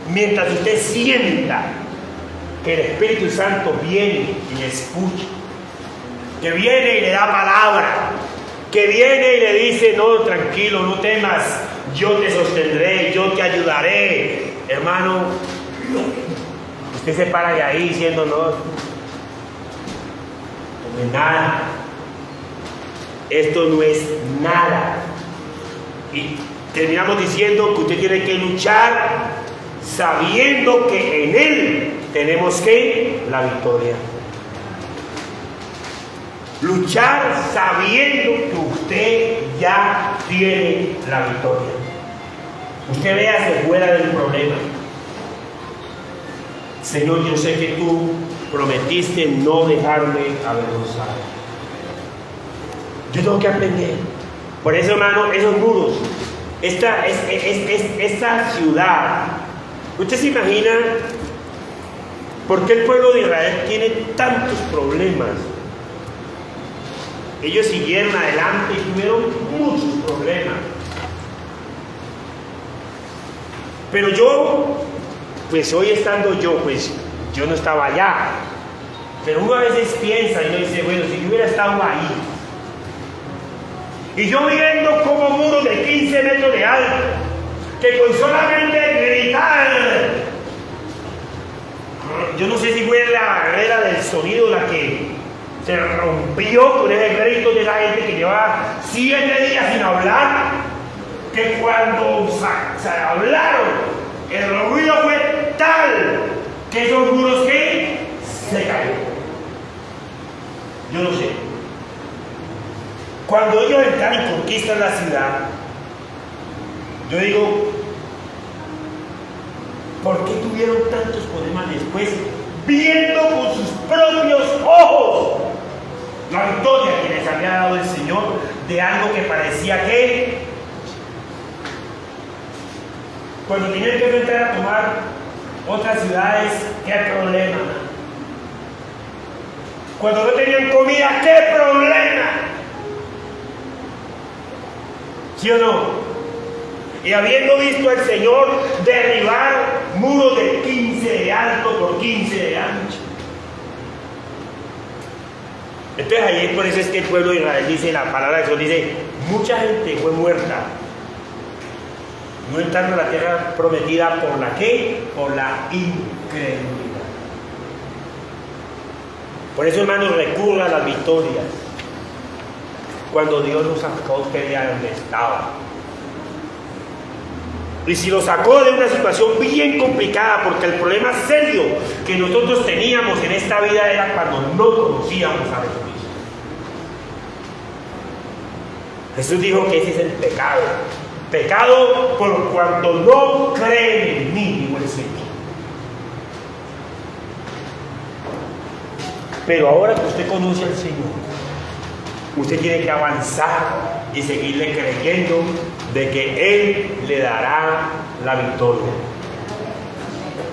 mientras usted sienta que el Espíritu Santo viene y le escucha, que viene y le da palabra, que viene y le dice, no, tranquilo, no temas, yo te sostendré, yo te ayudaré. Hermano, usted se para de ahí diciendo, no es nada, esto no es nada. Y terminamos diciendo que usted tiene que luchar sabiendo que en Él tenemos que la victoria. Luchar sabiendo que usted ya tiene la victoria. Usted véase fuera del problema. Señor, yo sé que tú prometiste no dejarme avergonzar. Yo tengo que aprender. Por eso, hermano, esos muros, esta ciudad, ¿usted se imagina por qué el pueblo de Israel tiene tantos problemas? Ellos siguieron adelante y tuvieron muchos problemas. Pero yo, pues hoy estando yo, pues yo no estaba allá. Pero uno a veces piensa y uno dice, bueno, si yo hubiera estado ahí, y yo viendo como muros de 15 metros de alto, que con solamente gritar, yo no sé si fue la barrera del sonido la que se rompió con ese grito de la gente que llevaba 7 días sin hablar, que cuando se hablaron, el ruido fue tal que esos muros que se cayó. Yo no sé. Cuando ellos entran y conquistan la ciudad, yo digo, ¿por qué tuvieron tantos problemas después, viendo con sus propios ojos la victoria que les había dado el Señor de algo que parecía que, cuando tenían que entrar a tomar otras ciudades, qué problema? Cuando no tenían comida, qué problema? ¿Sí o no? Y habiendo visto al Señor derribar muros de 15 de alto por 15 de ancho. Entonces ahí por eso es que el pueblo de Israel dice, la palabra de Dios dice, mucha gente fue muerta, no entrando a la tierra prometida, ¿por la qué? Por la incredulidad. Por eso, hermanos, recurra a las victorias. Cuando Dios nos sacó a usted de donde estaba. Y si lo sacó de una situación bien complicada, porque el problema serio que nosotros teníamos en esta vida era cuando no conocíamos a Jesucristo. Jesús dijo que ese es el pecado. Pecado por cuanto no creen en mí, dijo el Señor. Pero ahora que usted conoce al Señor, usted tiene que avanzar y seguirle creyendo de que Él le dará la victoria.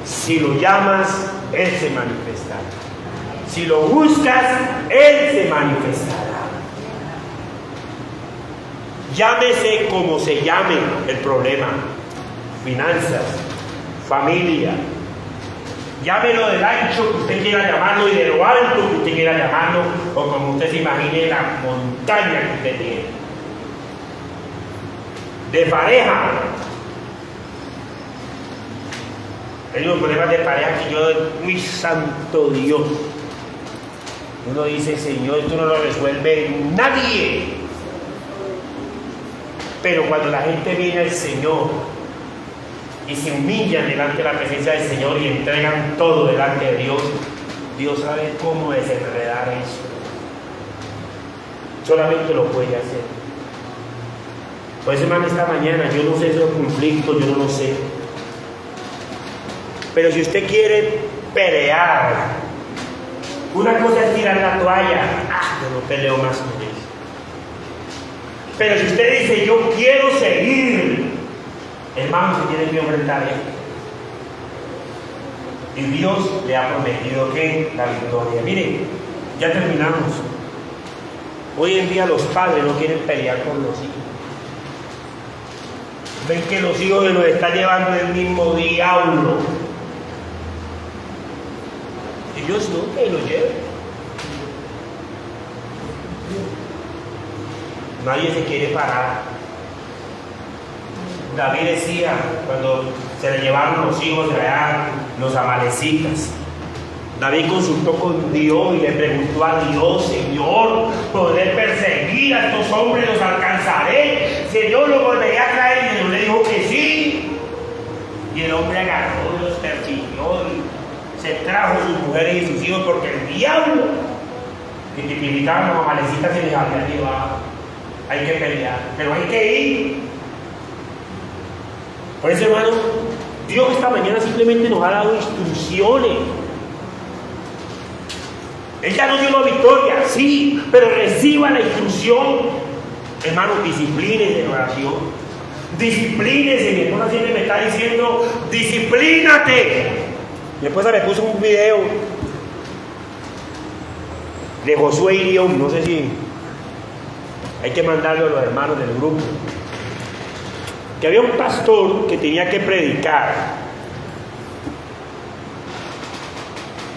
Si lo llamas, Él se manifestará. Si lo buscas, Él se manifestará. Llámese como se llame el problema: finanzas, familia. Llámelo del ancho que usted quiera llamarlo y de lo alto que usted quiera llamarlo, o como usted se imagine la montaña que usted tiene. De pareja. Hay unos problemas de pareja que yo, muy santo Dios. Uno dice, Señor, esto no lo resuelve nadie. Pero cuando la gente viene al Señor y se humillan delante de la presencia del Señor y entregan todo delante de Dios, Dios sabe cómo desenredar eso. Solamente lo puede hacer. Por eso, hermano, esta mañana, yo no sé esos conflictos, yo no lo sé. Pero si usted quiere pelear, una cosa es tirar la toalla. Yo no peleo más con eso. Pero si usted dice, yo quiero seguir, hermano, se tiene que enfrentar esto. Y Dios le ha prometido que la victoria. Miren, ya terminamos. Hoy en día los padres no quieren pelear con los hijos. Ven que los hijos se los está llevando el mismo diablo. Y Dios no, que los lleve. Nadie se quiere parar. David decía, cuando se le llevaron los hijos de allá, los amalecitas, David consultó con Dios y le preguntó a Dios, Señor, ¿podré perseguir a estos hombres? ¿Los alcanzaré? Señor, ¿lo volveré a traer? Y Dios le dijo que sí. Y el hombre agarró y los persiguió y se trajo a sus mujeres y sus hijos, porque el diablo que tipificaban los amalecitas se les había llevado. Hay que pelear, pero hay que ir. Por eso, hermano, Dios esta mañana simplemente nos ha dado instrucciones. Él ya nos dio la victoria, sí, pero reciba la instrucción. Hermano, disciplínese en oración. Disciplínese. Mi esposa siempre me está diciendo, disciplínate. Mi esposa me puso un video de Josué y León, no sé si hay que mandarlo a los hermanos del grupo, que había un pastor que tenía que predicar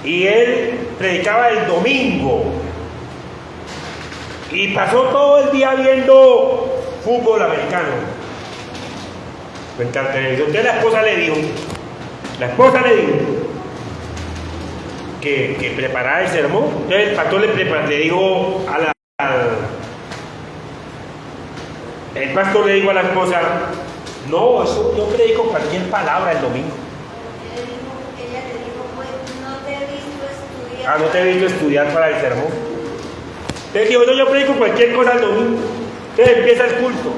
y él predicaba el domingo y pasó todo el día viendo fútbol americano frente a la televisión. Entonces la esposa le dijo que preparara el sermón. Entonces el pastor le dijo el pastor le dijo a la esposa, no, eso yo predico cualquier palabra el domingo. Ella le dijo, pues no te he visto Ah, no te he visto estudiar para el sermón. Entonces digo, no, yo predico cualquier cosa el domingo. Entonces empieza el culto.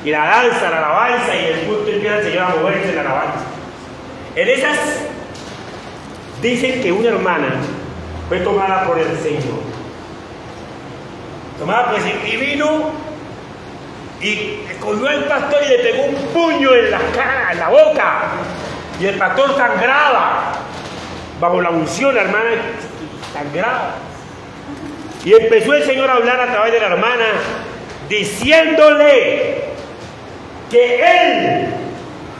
Y la danza, la alabanza, y el culto empieza el Señor a moverse en la alabanza. En esas, dicen que una hermana fue tomada por el Señor. Tomada por el Señor. Y vino y cogió al pastor y le pegó un puño en la cara, en la boca. Y el pastor sangraba. Bajo la unción, la hermana sangraba. Y empezó el Señor a hablar a través de la hermana, diciéndole que él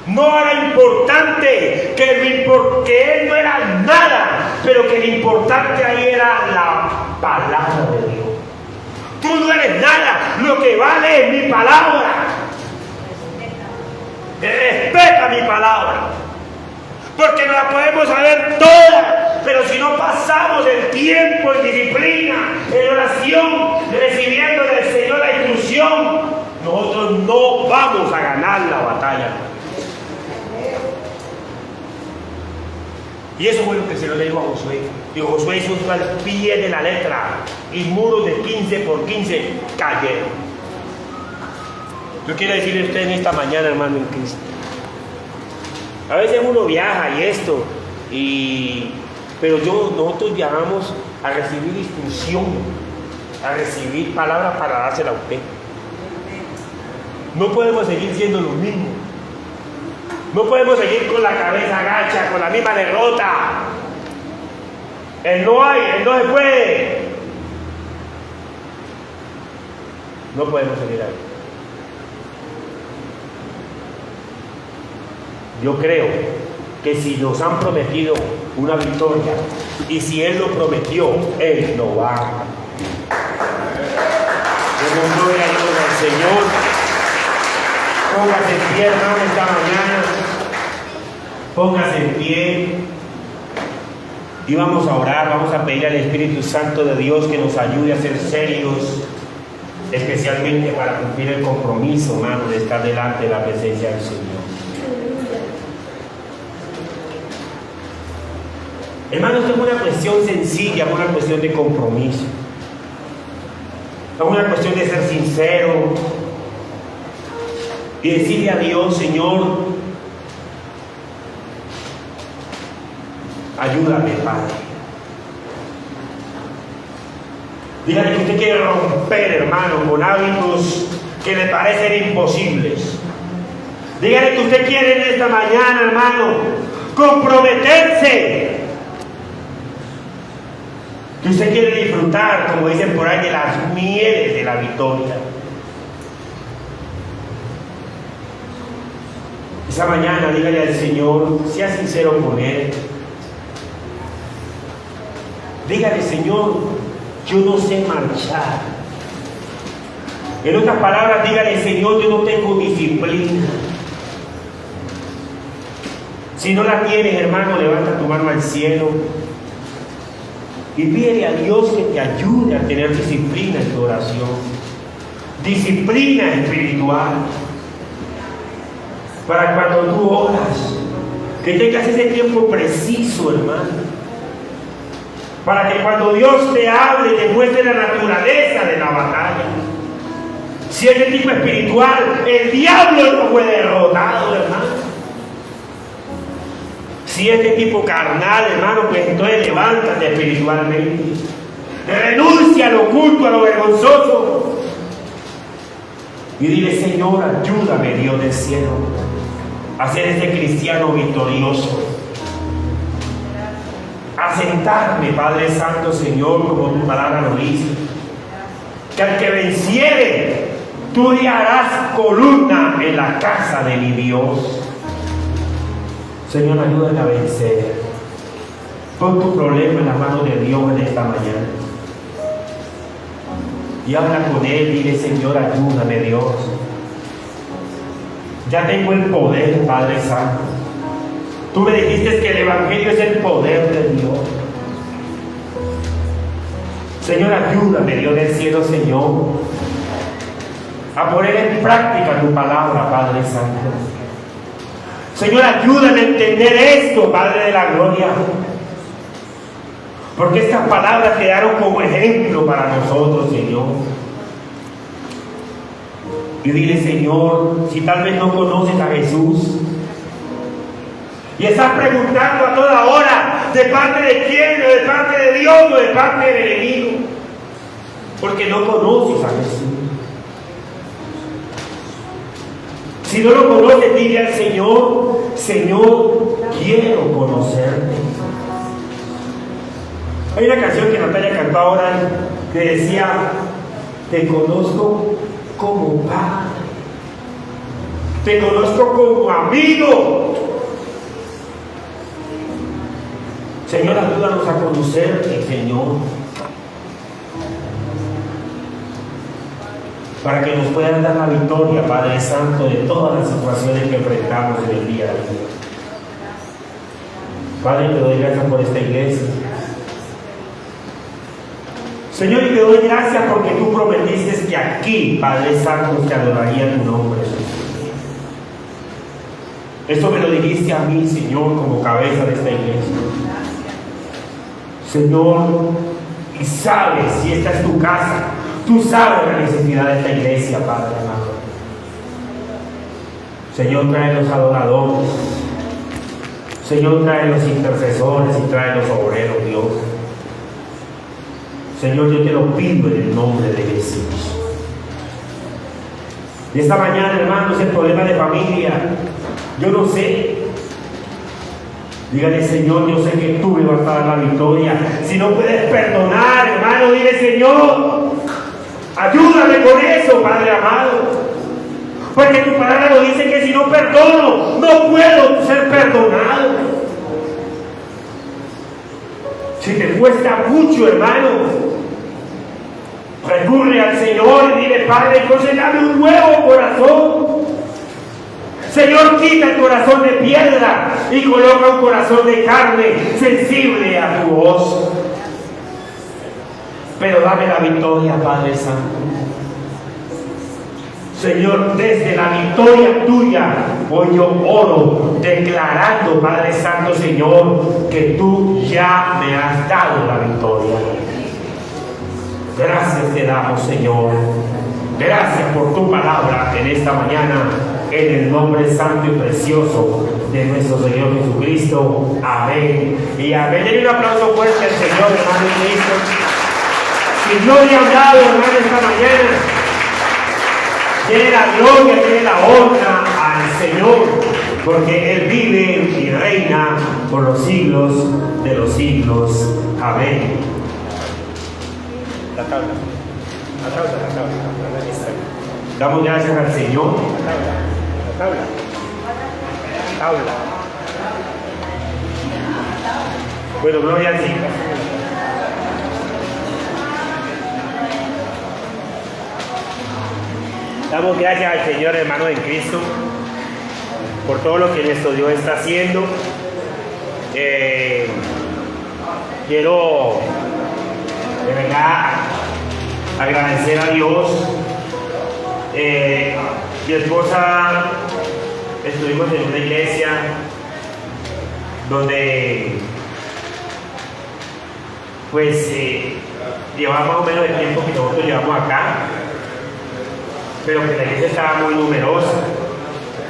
no era importante, que él no era nada, pero que lo importante ahí era la palabra de Dios. Tú no eres nada, lo que vale es mi palabra. Respeta mi palabra, porque no la podemos saber toda, pero si no pasamos el tiempo en disciplina, en oración, recibiendo del Señor la instrucción, nosotros no vamos a ganar la batalla. Y eso fue lo que se lo dijo a Josué. Digo, Josué hizo al pie de la letra y muros de 15 por 15 cayeron. Yo quiero decirle a usted en esta mañana, hermano en Cristo, a veces uno viaja y esto, pero nosotros viajamos a recibir instrucción, a recibir palabras para dársela a usted. No podemos seguir siendo lo mismo. No podemos seguir con la cabeza agacha, con la misma derrota. El no se puede. No podemos seguir ahí. Yo creo que si nos han prometido una victoria, y si Él lo prometió, Él lo va a cumplir. Demos gloria a Dios al Señor. Póngase en pie, hermano, esta mañana. Póngase en pie. Y vamos a orar, vamos a pedir al Espíritu Santo de Dios que nos ayude a ser serios, especialmente para cumplir el compromiso, hermano, de estar delante de la presencia del Señor. Hermano, esto es una cuestión sencilla, es una cuestión de compromiso. Es una cuestión de ser sincero y decirle a Dios, Señor, ayúdame, Padre. Dígale que usted quiere romper, hermano, con hábitos que le parecen imposibles. Dígale que usted quiere en esta mañana, hermano, comprometerse. Que usted quiere disfrutar, como dicen por ahí, de las mieles de la victoria. Esa mañana dígale al Señor, sea sincero con Él. Dígale, Señor, yo no sé marchar. En otras palabras, dígale, Señor, yo no tengo disciplina. Si no la tienes, hermano, levanta tu mano al cielo y pídele a Dios que te ayude a tener disciplina en tu oración, disciplina espiritual, para cuando tú oras, que tengas ese tiempo preciso, hermano, para que cuando Dios te hable, te muestre la naturaleza de la batalla. Si es de tipo espiritual, el diablo no fue derrotado, hermano. Si es de tipo carnal, hermano, pues entonces levántate espiritualmente. Renuncia a lo oculto, a lo vergonzoso. Y dile, Señor, ayúdame, Dios del cielo, a ser ese cristiano victorioso. A sentarme, Padre Santo, Señor, como tu palabra lo dice. Que al que venciere, tú le harás columna en la casa de mi Dios. Señor, ayúdame a vencer. Pon tu problema en las manos de Dios en esta mañana. Y habla con Él, dile, Señor, ayúdame, Dios. Ya tengo el poder, Padre Santo. Tú me dijiste que el Evangelio es el poder de Dios. Señor, ayúdame, Dios del cielo, Señor, a poner en práctica tu palabra, Padre Santo. Señor, ayúdame a entender esto, Padre de la gloria. Porque estas palabras quedaron como ejemplo para nosotros, Señor. Y dile, Señor, si tal vez no conoces a Jesús y estás preguntando a toda hora, ¿de parte de quién? ¿O de parte de Dios? ¿O de parte del enemigo? Porque no conoces a Jesús. Si no lo conoces, dile al Señor, Señor, quiero conocerte. Hay una canción que Natalia cantó ahora que decía, te conozco como padre, te conozco como amigo. Señor, ayúdanos a conocerte, Señor, para que nos puedan dar la victoria, Padre Santo, de todas las situaciones que enfrentamos en el día a día. Padre, te doy gracias por esta iglesia. Señor, y te doy gracias porque tú prometiste que aquí, Padre Santo, te adoraría tu nombre. Esto me lo dijiste a mí, Señor, como cabeza de esta iglesia. Señor, y sabes, si esta es tu casa, tú sabes la necesidad de esta iglesia, Padre amado. Señor, trae los adoradores. Señor, trae los intercesores y trae los obreros, Dios. Señor, yo te lo pido en el nombre de Jesús. Y esta mañana, hermanos, el problema de familia, yo no sé. Dígale, Señor, yo sé que tú me vas a dar la victoria. Si no puedes perdonar, hermano, dile, Señor, ayúdame con eso, Padre amado. Porque tu palabra nos dice que si no perdono, no puedo ser perdonado. Si te cuesta mucho, hermano, recurre al Señor y dile, Padre, entonces dame un nuevo corazón. Señor, quita el corazón de piedra y coloca un corazón de carne sensible a tu voz. Pero dame la victoria, Padre Santo. Señor, desde la victoria tuya, hoy yo oro, declarando, Padre Santo, Señor, que tú ya me has dado la victoria. Gracias te damos, Señor. Gracias por tu palabra en esta mañana, en el nombre santo y precioso de nuestro Señor Jesucristo. Amén y amén. Denle un aplauso fuerte al Señor, hermano en Cristo. Si gloria han dado, hermano, esta mañana, tiene la gloria, tiene la honra al Señor, porque Él vive y reina por los siglos de los siglos. Amén. La tabla. Damos gracias al Señor. La tabla. Bueno, gloria al Señor. Damos gracias al Señor, hermano en Cristo, por todo lo que nuestro Dios está haciendo. Quiero de verdad agradecer a Dios. Mi esposa, estuvimos en una iglesia donde pues llevaba más o menos el tiempo que nosotros llevamos acá, pero que la iglesia estaba muy numerosa.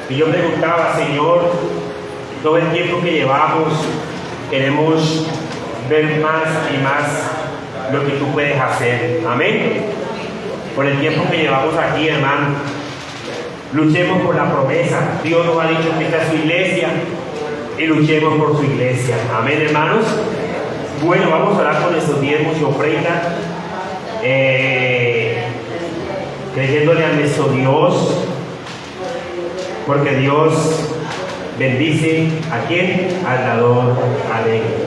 Y yo preguntaba, Señor, todo el tiempo que llevamos, queremos ver más y más lo que tú puedes hacer. Amén. Por el tiempo que llevamos aquí, hermano, luchemos por la promesa. Dios nos ha dicho que esta es su iglesia y luchemos por su iglesia. Amén, hermanos. Bueno, vamos a orar con nuestros diezmos y ofrendas, creyéndole a nuestro Dios, porque Dios bendice a quien, al dador alegre.